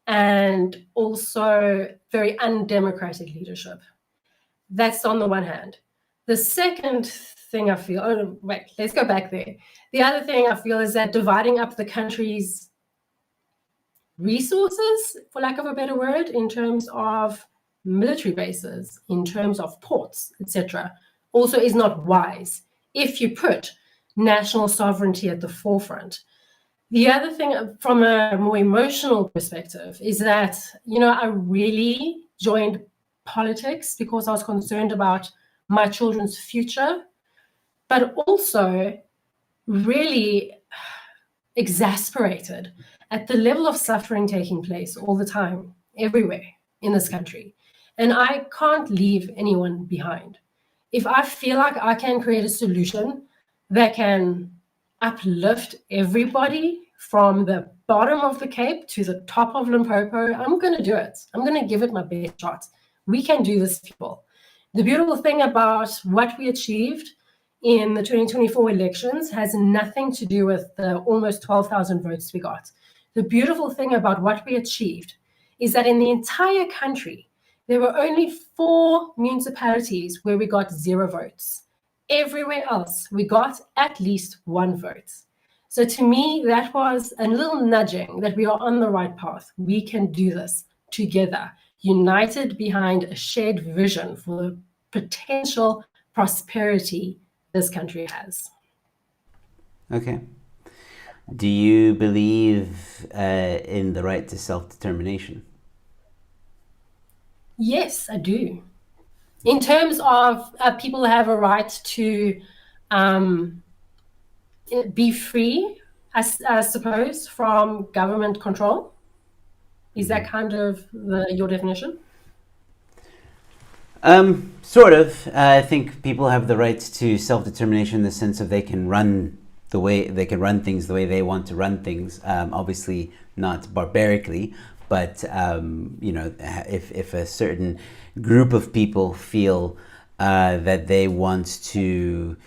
and also very undemocratic leadership. That's on the one hand. The second thing I feel, let's go back there. The other thing I feel is that dividing up the country's resources, for lack of a better word, in terms of military bases, in terms of ports, etc., also is not wise if you put national sovereignty at the forefront. The other thing from a more emotional perspective is that, I really joined politics because I was concerned about my children's future, but also really exasperated at the level of suffering taking place all the time, everywhere in this country. And I can't leave anyone behind. If I feel like I can create a solution that can uplift everybody from the bottom of the Cape to the top of Limpopo, I'm going to do it. I'm going to give it my best shot. We can do this, people. The beautiful thing about what we achieved in the 2024 elections has nothing to do with the almost 12,000 votes we got. The beautiful thing about what we achieved is that in the entire country, there were only 4 municipalities where we got 0 votes. Everywhere else, we got at least 1 vote. So to me, that was a little nudging that we are on the right path. We can do this together, united behind a shared vision for the potential prosperity this country has. Okay. Do you believe in the right to self-determination? Yes, I do. In terms of people have a right to um, be free, I suppose, from government control. Is that kind of your definition? Sort of. I think people have the right to self-determination in the sense of they can run things the way they want to run things. Obviously, not barbarically, but if a certain group of people feel that they want to,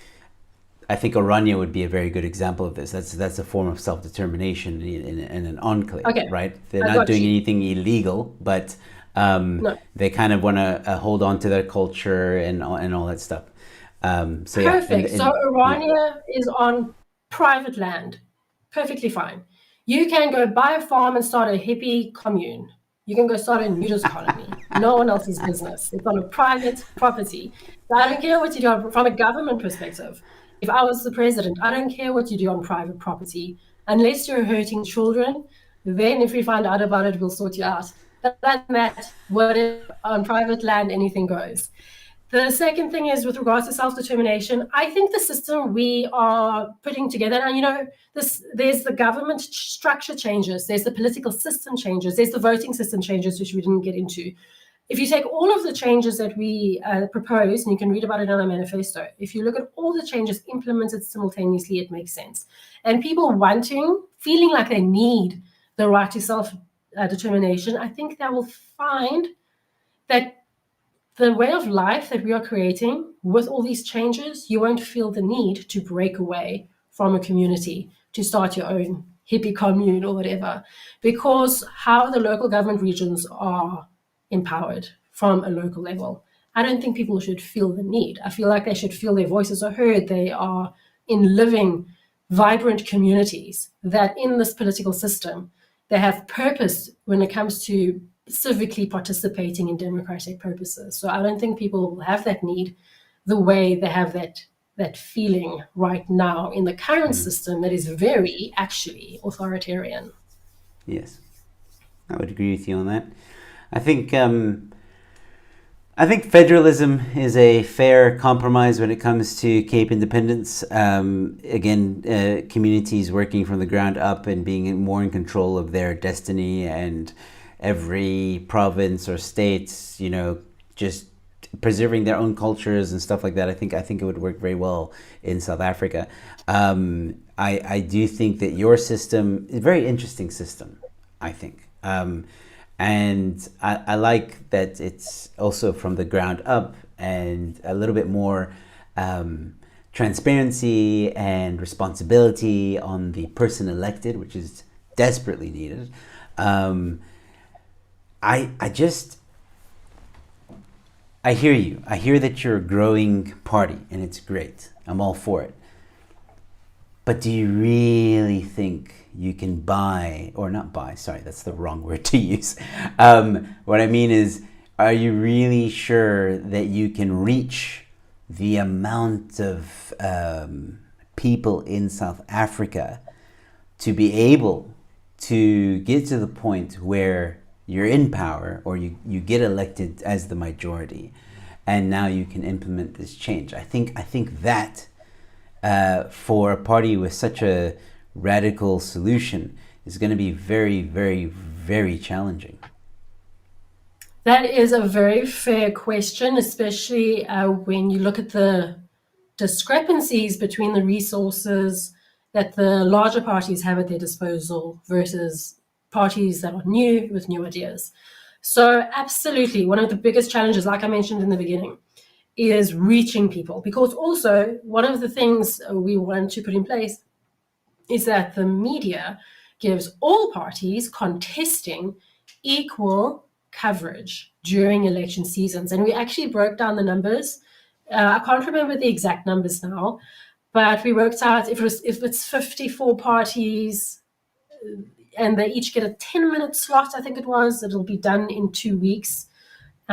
I think Orania would be a very good example of this. That's a form of self-determination in an enclave, Okay, right? They're I not got doing you. anything illegal, but No. they kind of want to hold on to their culture and all that stuff. So yeah, Perfect. So yeah, Orania is on private land. Perfectly fine. You can go buy a farm and start a hippie commune. You can go start a nudist colony. No one else's business. It's on a private property. So I don't care what you do from a government perspective. If I was the president, I don't care what you do on private property. Unless you're hurting children, then if we find out about it, we'll sort you out. But other than that, what if on private land anything goes? The second thing is with regards to self-determination. I think the system we are putting together, and there's the government structure changes, there's the political system changes, there's the voting system changes, which we didn't get into. If you take all of the changes that we propose, and you can read about it in our manifesto, if you look at all the changes implemented simultaneously, it makes sense. And people feeling like they need the right to self-determination, I think they will find that the way of life that we are creating with all these changes, you won't feel the need to break away from a community to start your own hippie commune or whatever, because how the local government regions are empowered from a local level. I don't think people should feel the need. I feel like they should feel their voices are heard. They are in living, vibrant communities that in this political system, they have purpose when it comes to civically participating in democratic purposes. So I don't think people will have that need the way they have that feeling right now in the current system that is very actually authoritarian. yes, I would agree with you on that. I think I think federalism is a fair compromise when it comes to Cape independence. Again, communities working from the ground up and being more in control of their destiny, and every province or state, just preserving their own cultures and stuff like that. I think it would work very well in South Africa. I do think that your system is a very interesting system. I think. And I like that it's also from the ground up and a little bit more transparency and responsibility on the person elected, which is desperately needed. I hear you. I hear that you're a growing party, and it's great. I'm all for it. But do you really think you can buy, or not buy, sorry, that's the wrong word to use. What I mean is, are you really sure that you can reach the amount of people in South Africa to be able to get to the point where you're in power, or you get elected as the majority, and now you can implement this change? I think that for a party with such a radical solution is going to be very, very, very challenging. That is a very fair question, especially when you look at the discrepancies between the resources that the larger parties have at their disposal versus parties that are new with new ideas. So absolutely, one of the biggest challenges, like I mentioned in the beginning, is reaching people, because also one of the things we want to put in place is that the media gives all parties contesting equal coverage during election seasons. And we actually broke down the numbers. I can't remember the exact numbers now, but we worked out if it's 54 parties and they each get a 10-minute slot, I think it was, it'll be done in 2 weeks.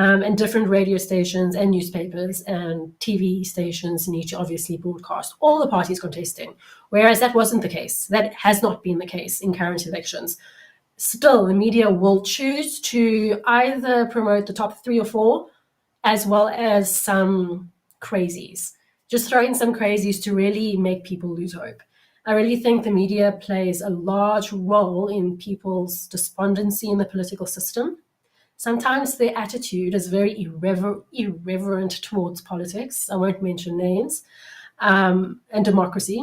And different radio stations and newspapers and TV stations need to obviously broadcast all the parties contesting, whereas that wasn't the case. That has not been the case in current elections. Still, the media will choose to either promote the top 3 or 4, as well as some crazies. Just throw in some crazies to really make people lose hope. I really think the media plays a large role in people's despondency in the political system. Sometimes their attitude is very irreverent towards politics. I won't mention names, and democracy.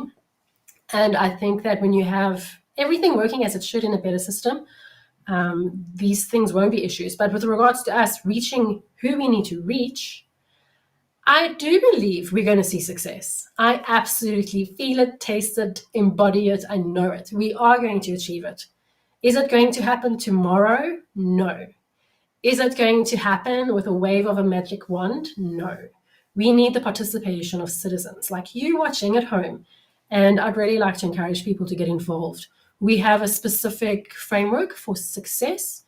And I think that when you have everything working as it should in a better system, these things won't be issues. But with regards to us reaching who we need to reach, I do believe we're going to see success. I absolutely feel it, taste it, embody it. I know it. We are going to achieve it. Is it going to happen tomorrow? No. Is it going to happen with a wave of a magic wand? No. We need the participation of citizens like you watching at home. And I'd really like to encourage people to get involved. We have a specific framework for success.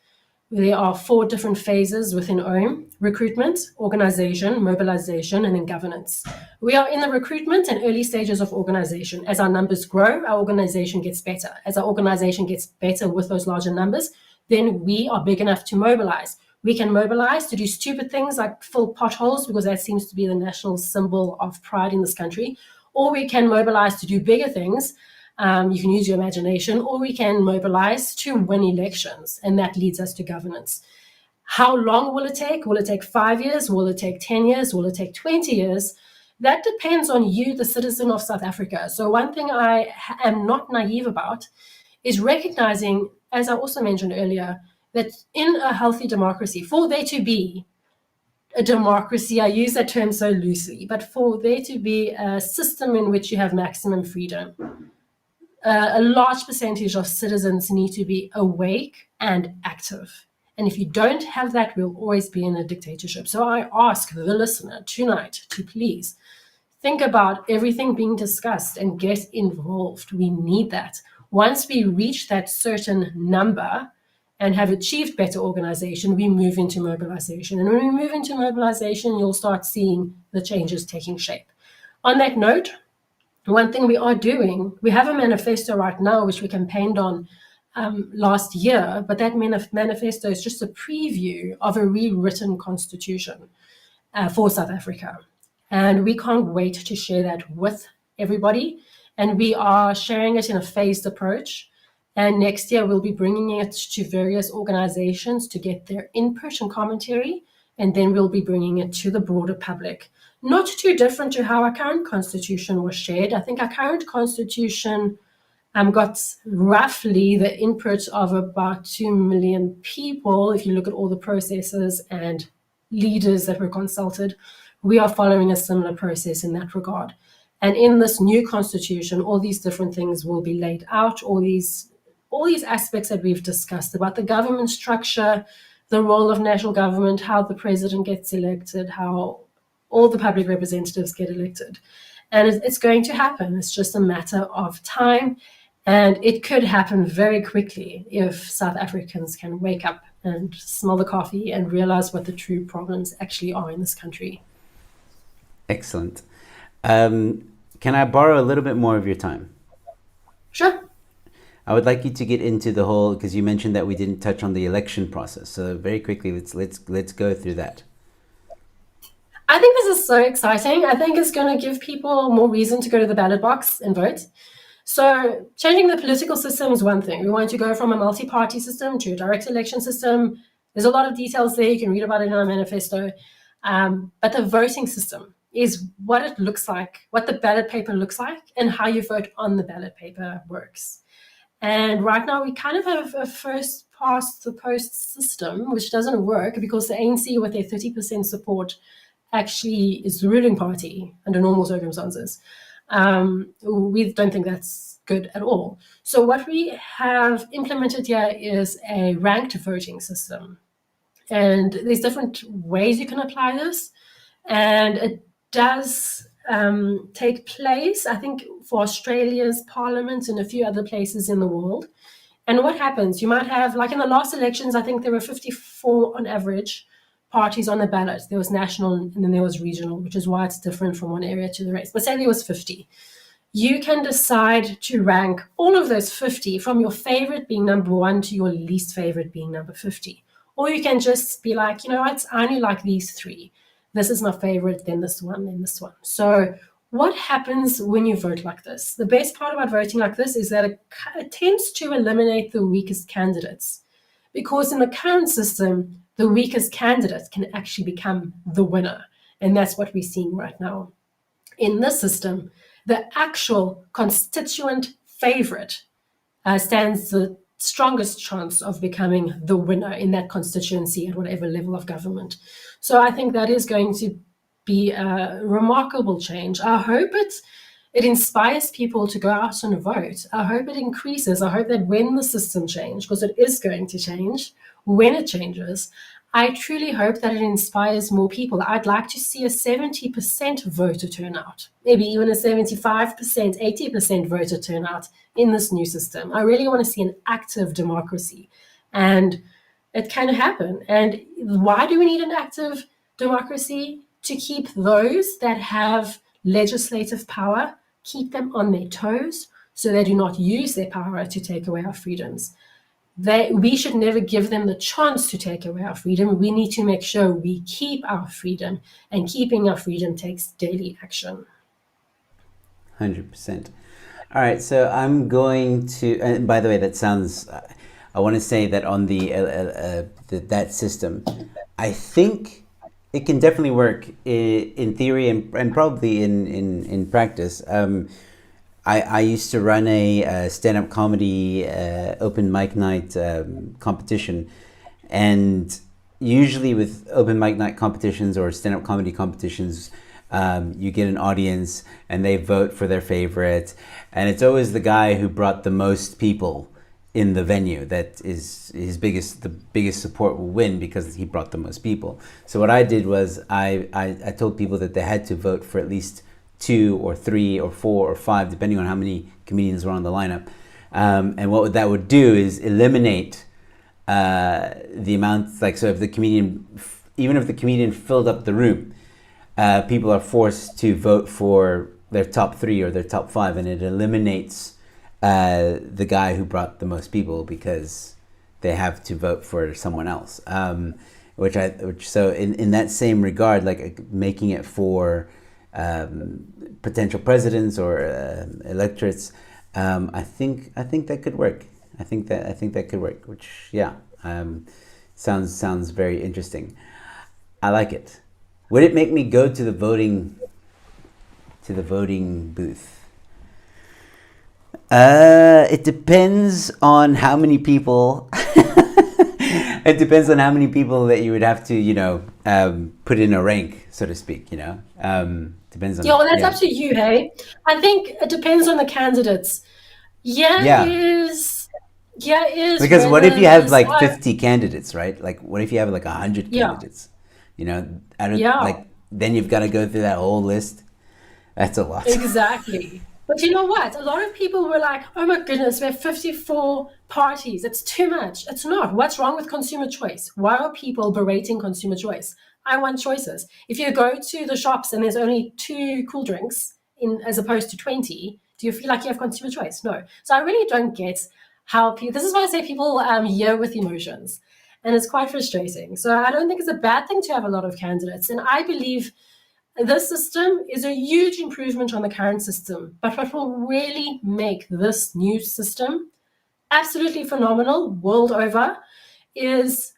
There are 4 different phases within OHM: recruitment, organization, mobilization, and then governance. We are in the recruitment and early stages of organization. As our numbers grow, our organization gets better. As our organization gets better with those larger numbers, then we are big enough to mobilize. We can mobilize to do stupid things like fill potholes, because that seems to be the national symbol of pride in this country. Or we can mobilize to do bigger things. You can use your imagination, or we can mobilize to win elections, and that leads us to governance. How long will it take? Will it take 5 years? Will it take 10 years? Will it take 20 years? That depends on you, the citizen of South Africa. So one thing I am not naive about is recognizing, as I also mentioned earlier, that in a healthy democracy, for there to be a democracy, I use that term so loosely, but for there to be a system in which you have maximum freedom, a large percentage of citizens need to be awake and active. And if you don't have that, we'll always be in a dictatorship. So I ask the listener tonight to please think about everything being discussed and get involved. We need that. Once we reach that certain number and have achieved better organization, we move into mobilization. And when we move into mobilization, you'll start seeing the changes taking shape. On that note, one thing we are doing, we have a manifesto right now, which we campaigned on last year, but that manifesto is just a preview of a rewritten constitution for South Africa. And we can't wait to share that with everybody. And we are sharing it in a phased approach. And next year, we'll be bringing it to various organizations to get their input and commentary. And then we'll be bringing it to the broader public. Not too different to how our current constitution was shared. I think our current constitution got roughly the input of about 2 million people. If you look at all the processes and leaders that were consulted, we are following a similar process in that regard. And in this new constitution, all these different things will be laid out, all these aspects that we've discussed about the government structure, the role of national government, how the president gets elected, how all the public representatives get elected. And it's going to happen. It's just a matter of time. And it could happen very quickly if South Africans can wake up and smell the coffee and realize what the true problems actually are in this country. Excellent. Can I borrow a little bit more of your time? Sure. I would like you to get into the whole, because you mentioned that we didn't touch on the election process. So very quickly, let's go through that. I think this is so exciting. I think it's going to give people more reason to go to the ballot box and vote. So changing the political system is one thing. We want to go from a multi-party system to a direct election system. There's a lot of details there. You can read about it in our manifesto. But the voting system is what it looks like, what the ballot paper looks like, and how you vote on the ballot paper works. And right now we kind of have a first past the post system, which doesn't work because the ANC with their 30% support actually is the ruling party under normal circumstances. We don't think that's good at all. So what we have implemented here is a ranked voting system. And there's different ways you can apply this. And it does take place, I think, for Australia's parliament and a few other places in the world. And what happens? You might have, like in the last elections, I think there were 54 on average parties on the ballot. There was national and then there was regional, which is why it's different from one area to the rest. But say there was 50. You can decide to rank all of those 50 from your favorite being number 1 to your least favorite being number 50. Or you can just be like, you know what, I only like these 3. This is my favorite, then this one, then this one. So what happens when you vote like this? The best part about voting like this is that it tends to eliminate the weakest candidates. Because in the current system, the weakest candidate can actually become the winner. And that's what we're seeing right now. In this system, the actual constituent favorite stands the strongest chance of becoming the winner in that constituency at whatever level of government. So I think that is going to be a remarkable change. I hope it inspires people to go out and vote. I hope it increases. I hope that when the system changes, because it is going to change, when it changes, I truly hope that it inspires more people. I'd like to see a 70% voter turnout, maybe even a 75%, 80% voter turnout in this new system. I really want to see an active democracy, and it can happen. And why do we need an active democracy? To keep those that have legislative power, keep them on their toes so they do not use their power to take away our freedoms. We should never give them the chance to take away our freedom. We need to make sure we keep our freedom, and keeping our freedom takes daily action. 100%. All right, so I'm going to, and by the way, that sounds, I want to say that on that system, I think it can definitely work in theory and probably in practice. I used to run a stand-up comedy open mic night competition, and usually with open mic night competitions or stand-up comedy competitions, you get an audience and they vote for their favorite, and it's always the guy who brought the most people in the venue that is the biggest support will win because he brought the most people. So what I did was I told people that they had to vote for at least 2 or 3 or 4 or 5, depending on how many comedians were on the lineup. And what that would do is eliminate the amount, like, so if the comedian, even if the comedian filled up the room, people are forced to vote for their top 3 or their top 5, and it eliminates the guy who brought the most people because they have to vote for someone else. So in that same regard, like making it for potential presidents or electorates, I think that could work. I think that could work. Which sounds very interesting. I like it. Would it make me go to the voting booth? It depends on how many people. It depends on how many people that you would have to, put in a rank, so to speak. Depends on. Yeah, well, that's up to you, hey. I think it depends on the candidates. Is because what if you have like 50 candidates, right? Like, what if you have like 100 candidates? Then you've got to go through that whole list. That's a lot. Exactly. But you know what? A lot of people were like, oh my goodness, we have 54 parties. It's too much. It's not. What's wrong with consumer choice? Why are people berating consumer choice? I want choices. If you go to the shops and there's only 2 cool drinks as opposed to 20, do you feel like you have consumer choice? No. So I really don't get how people, this is why I say people hear with emotions. And it's quite frustrating. So I don't think it's a bad thing to have a lot of candidates. And I believe this system is a huge improvement on the current system. But what will really make this new system absolutely phenomenal world over is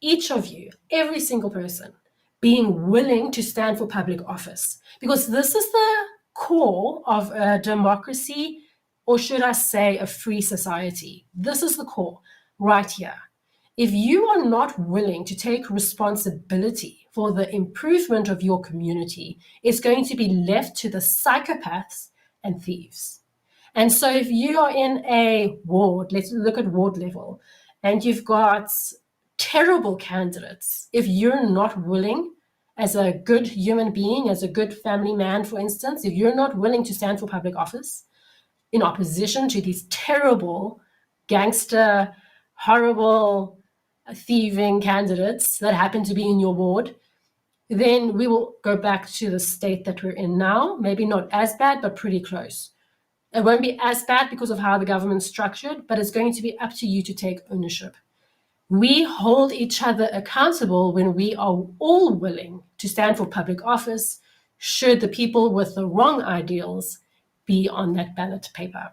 each of you, every single person, being willing to stand for public office. Because this is the core of a democracy, or should I say a free society. This is the core right here. If you are not willing to take responsibility for the improvement of your community, it's going to be left to the psychopaths and thieves. And so if you are in a ward, let's look at ward level, and you've got terrible candidates, if you're not willing, as a good human being, as a good family man, for instance, if you're not willing to stand for public office in opposition to these terrible, gangster, horrible, thieving candidates that happen to be in your ward, then we will go back to the state that we're in now. Maybe not as bad, but pretty close. It won't be as bad because of how the government's structured, but it's going to be up to you to take ownership. We hold each other accountable when we are all willing to stand for public office, should the people with the wrong ideals be on that ballot paper.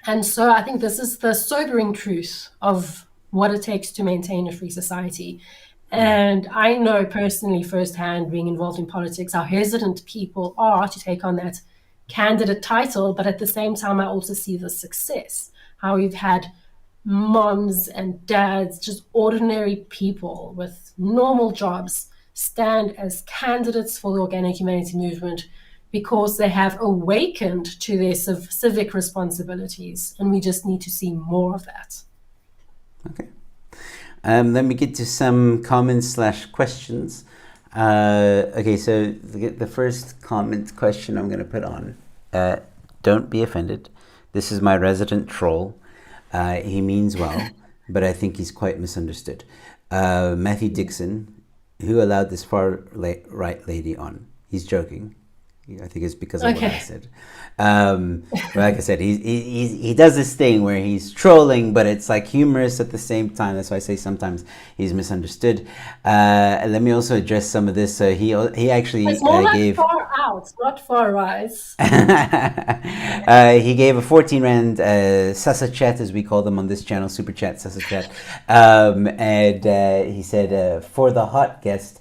And so I think this is the sobering truth of what it takes to maintain a free society. And I know personally firsthand, being involved in politics, how hesitant people are to take on that candidate title. But at the same time, I also see the success, how we've had moms and dads, just ordinary people with normal jobs, stand as candidates for the organic humanity movement because they have awakened to their civic responsibilities. And we just need to see more of that. Okay. Then we get to some comments/questions. Okay, so the first question I'm going to put on, don't be offended. This is my resident troll. He means well, but I think he's quite misunderstood. Matthew Dixon, who allowed this far right lady on? He's joking. I think it's because of what I said. But like I said, he does this thing where he's trolling, but it's like humorous at the same time. That's why I say sometimes he's misunderstood. And let me also address some of this. So he actually it's more like far out, not far rise. He gave a 14 Rand Sasa chat, as we call them on this channel, super chat, Sasa chat. And he said, for the hot guest,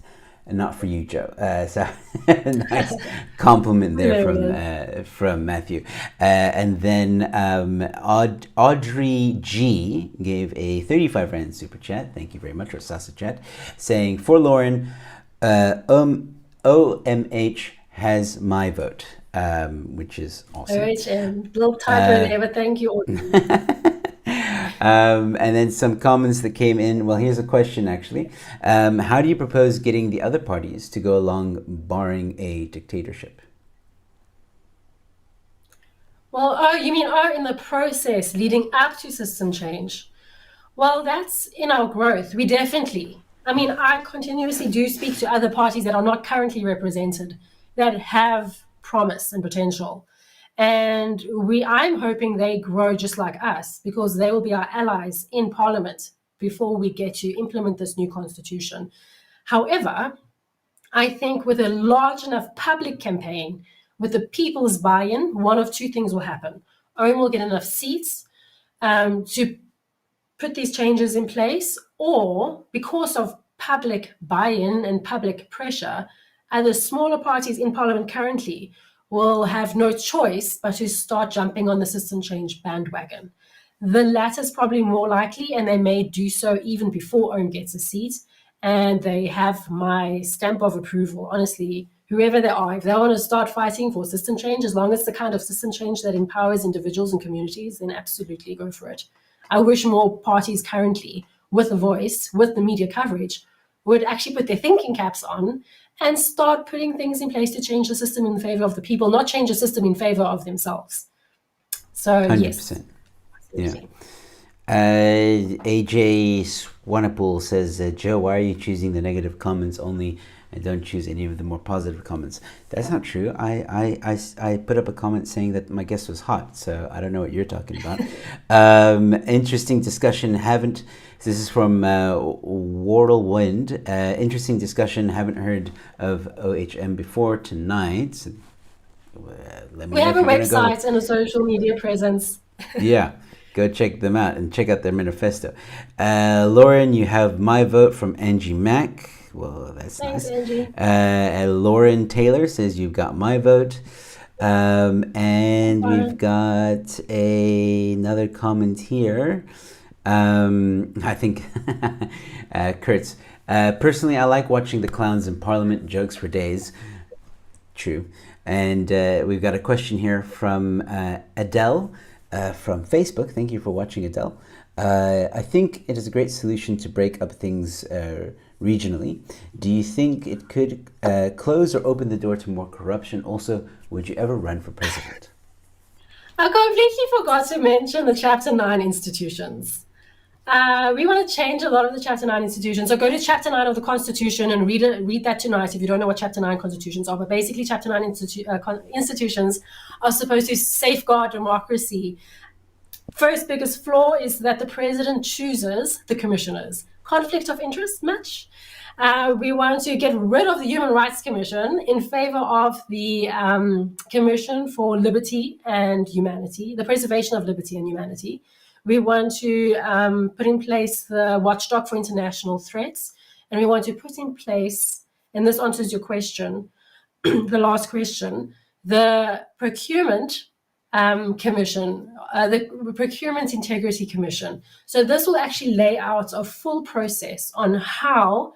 and not for you, Joe. So nice compliment there from Matthew. And then Audrey G gave a 35 Rand super chat. Thank you very much, or Sasa chat, saying, for Lauren, OMH has my vote, which is awesome. OHM, little typo there, but thank you. And then some comments that came in. Well, here's a question, actually. How do you propose getting the other parties to go along, barring a dictatorship? Well, you mean in the process leading up to system change? Well, that's in our growth. We definitely, I continuously do speak to other parties that are not currently represented, that have promise and potential. And I'm hoping they grow just like us, because they will be our allies in Parliament before we get to implement this new constitution. However, I think with a large enough public campaign, with the people's buy-in, one of two things will happen. OHM will get enough seats to put these changes in place, or because of public buy-in and public pressure, other smaller parties in Parliament currently will have no choice but to start jumping on the system change bandwagon. The latter is probably more likely, and they may do so even before OHM gets a seat. And they have my stamp of approval. Honestly, whoever they are, if they want to start fighting for system change, as long as it's the kind of system change that empowers individuals and communities, then absolutely go for it. I wish more parties currently, with a voice, with the media coverage, would actually put their thinking caps on and start putting things in place to change the system in favor of the people, not change the system in favor of themselves. So 100%. Yes. Yeah. AJ Swanepoel says, Joe, why are you choosing the negative comments only and don't choose any of the more positive comments? That's not true. I put up a comment saying that my guest was hot, so I don't know what you're talking about. Interesting discussion. This is from Whirlwind. Interesting discussion. Haven't heard of OHM before tonight. So, we have a website and a social media presence. Yeah. Go check them out and check out their manifesto. Lauren, you have my vote from Angie Mack. Well, that's Thanks, nice. Angie. Lauren Taylor says you've got my vote. And we've got another comment here. I think Kurtz. Personally, I like watching the clowns in Parliament, jokes for days. True. And we've got a question here from Adele. From Facebook. Thank you for watching, Adele. I think it is a great solution to break up things regionally. Do you think it could close or open the door to more corruption? Also, would you ever run for president? I completely forgot to mention the Chapter 9 institutions. We want to change a lot of the Chapter 9 institutions. So go to Chapter 9 of the Constitution and read that tonight if you don't know what Chapter 9 constitutions are. But basically, Chapter 9 institutions are supposed to safeguard democracy. First biggest flaw is that the president chooses the commissioners. Conflict of interest much? We want to get rid of the Human Rights Commission in favor of the Commission for Liberty and Humanity, the preservation of liberty and humanity. We want to put in place the watchdog for international threats, and we want to put in place, and this answers your question, the last question, the procurement commission, the Procurement Integrity Commission. So this will actually lay out a full process on how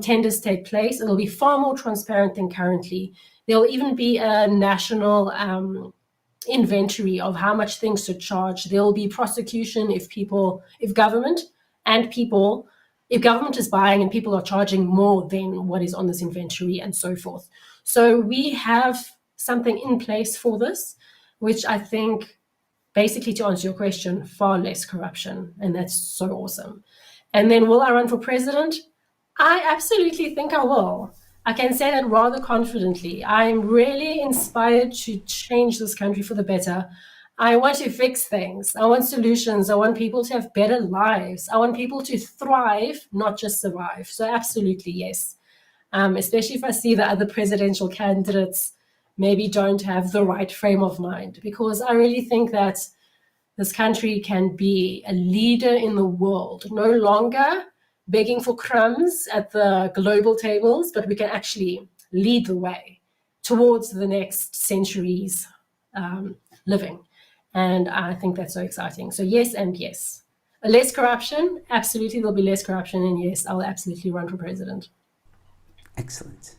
tenders take place. It'll be far more transparent than currently. There will even be a national inventory of how much things to charge. There will be prosecution if government is buying and people are charging more than what is on this inventory and so forth. So we have something in place for this, which I think, basically to answer your question, far less corruption. And that's so awesome. And then will I run for president? I absolutely think I will. I can say that rather confidently. I'm really inspired to change this country for the better. I want to fix things. I want solutions. I want people to have better lives. I want people to thrive, not just survive. So absolutely, yes. Especially if I see the other presidential candidates maybe don't have the right frame of mind, because I really think that this country can be a leader in the world, no longer begging for crumbs at the global tables, but we can actually lead the way towards the next century's living. And I think that's so exciting. So yes and yes. Less corruption, absolutely, there'll be less corruption. And yes, I'll absolutely run for president. Excellent.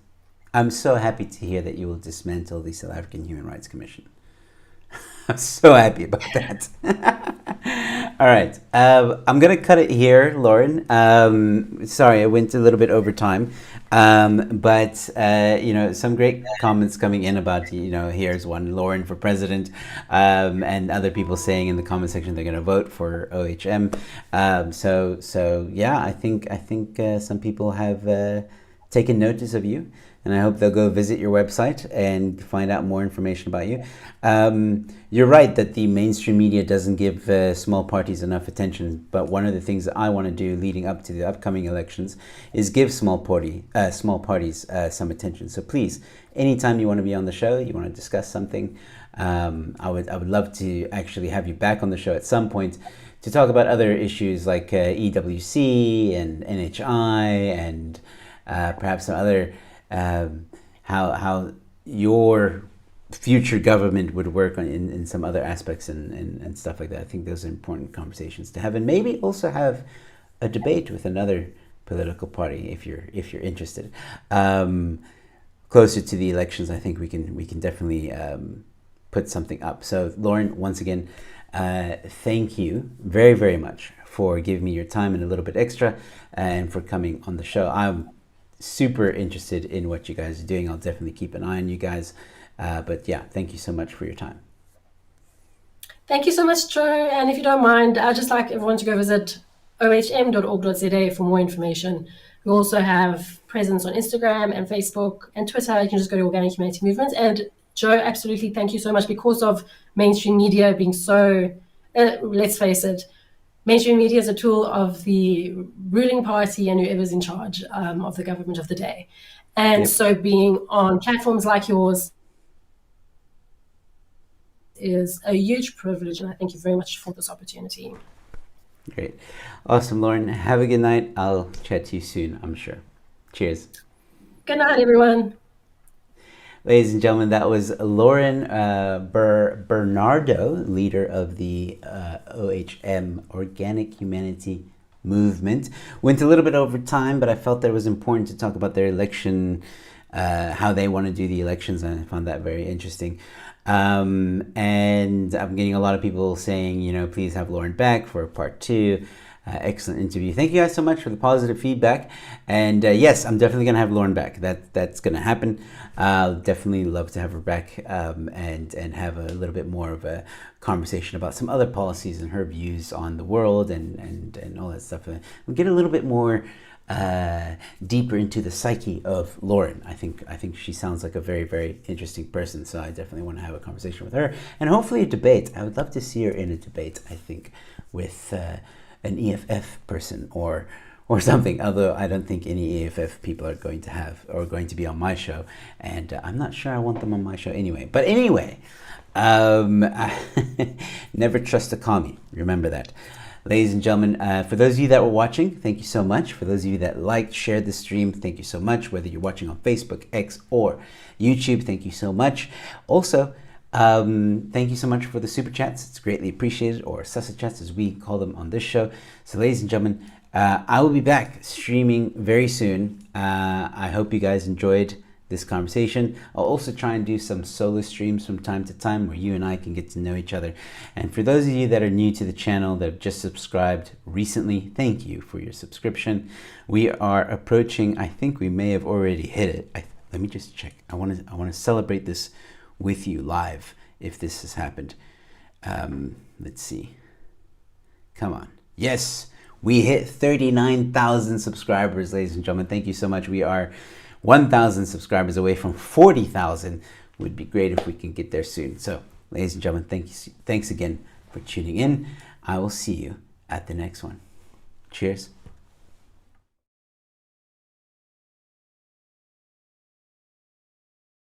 I'm so happy to hear that you will dismantle the South African Human Rights Commission. I'm so happy about that. All right. I'm going to cut it here, Lauren. Sorry, I went a little bit over time. But some great comments coming in about, here's one, Lauren for president, and other people saying in the comment section they're going to vote for OHM. So yeah, I think some people have taken notice of you. And I hope they'll go visit your website and find out more information about you. You're right that the mainstream media doesn't give small parties enough attention. But one of the things that I want to do leading up to the upcoming elections is give small parties some attention. So please, anytime you want to be on the show, you want to discuss something, I would love to actually have you back on the show at some point to talk about other issues like EWC and NHI and perhaps some other how your future government would work in some other aspects and stuff like that. I think those are important conversations to have, and maybe also have a debate with another political party if you're interested. Closer to the elections, I think we can definitely put something up. So Lauren, once again, thank you very, very much for giving me your time and a little bit extra, and for coming on the show. I'm super interested in what you guys are doing. I'll definitely keep an eye on you guys. But yeah, thank you so much for your time. Thank you so much, Joe. And if you don't mind, I'd just like everyone to go visit ohm.org.za for more information. We also have presence on Instagram and Facebook and Twitter. You can just go to Organic Humanity Movement. And Joe, absolutely, thank you so much. Because of mainstream media being so, let's face it, mainstream media is a tool of the ruling party and whoever's in charge of the government of the day. And so being on platforms like yours is a huge privilege, and I thank you very much for this opportunity. Great. Awesome, Lauren. Have a good night. I'll chat to you soon, I'm sure. Cheers. Good night, everyone. Ladies and gentlemen, that was Lauren Bernardo, leader of the OHM, Organic Humanity Movement. Went a little bit over time, but I felt that it was important to talk about their election, how they want to do the elections, and I found that very interesting. And I'm getting a lot of people saying, please have Lauren back for part 2. Excellent interview. Thank you guys so much for the positive feedback. And yes, I'm definitely going to have Lauren back. That's going to happen. I'll definitely love to have her back and have a little bit more of a conversation about some other policies and her views on the world and and all that stuff. We'll get a little bit more deeper into the psyche of Lauren. I think she sounds like a very, very interesting person, so I definitely want to have a conversation with her, and hopefully a debate. I would love to see her in a debate, I think, with an EFF person or something, although I don't think any EFF people are going to be on my show, and I'm not sure I want them on my show anyway. But anyway, never trust a commie, remember that. Ladies and gentlemen, for those of you that were watching, thank you so much. For those of you that liked, shared the stream, thank you so much. Whether you're watching on Facebook, X, or YouTube, thank you so much. Also, thank you so much for the super chats. It's greatly appreciated, or sussa chats as we call them on this show. So ladies and gentlemen, I will be back streaming very soon. I hope you guys enjoyed this conversation. I'll also try and do some solo streams from time to time where you and I can get to know each other. And for those of you that are new to the channel, that have just subscribed recently, thank you for your subscription. We are approaching, I think we may have already hit it. Let me just check. I want to celebrate this with you live if this has happened. Let's see. Come on. Yes, we hit 39,000 subscribers, ladies and gentlemen. Thank you so much. We are 1,000 subscribers away from 40,000. Would be great if we can get there soon. So, ladies and gentlemen, thanks again for tuning in. I will see you at the next one. Cheers.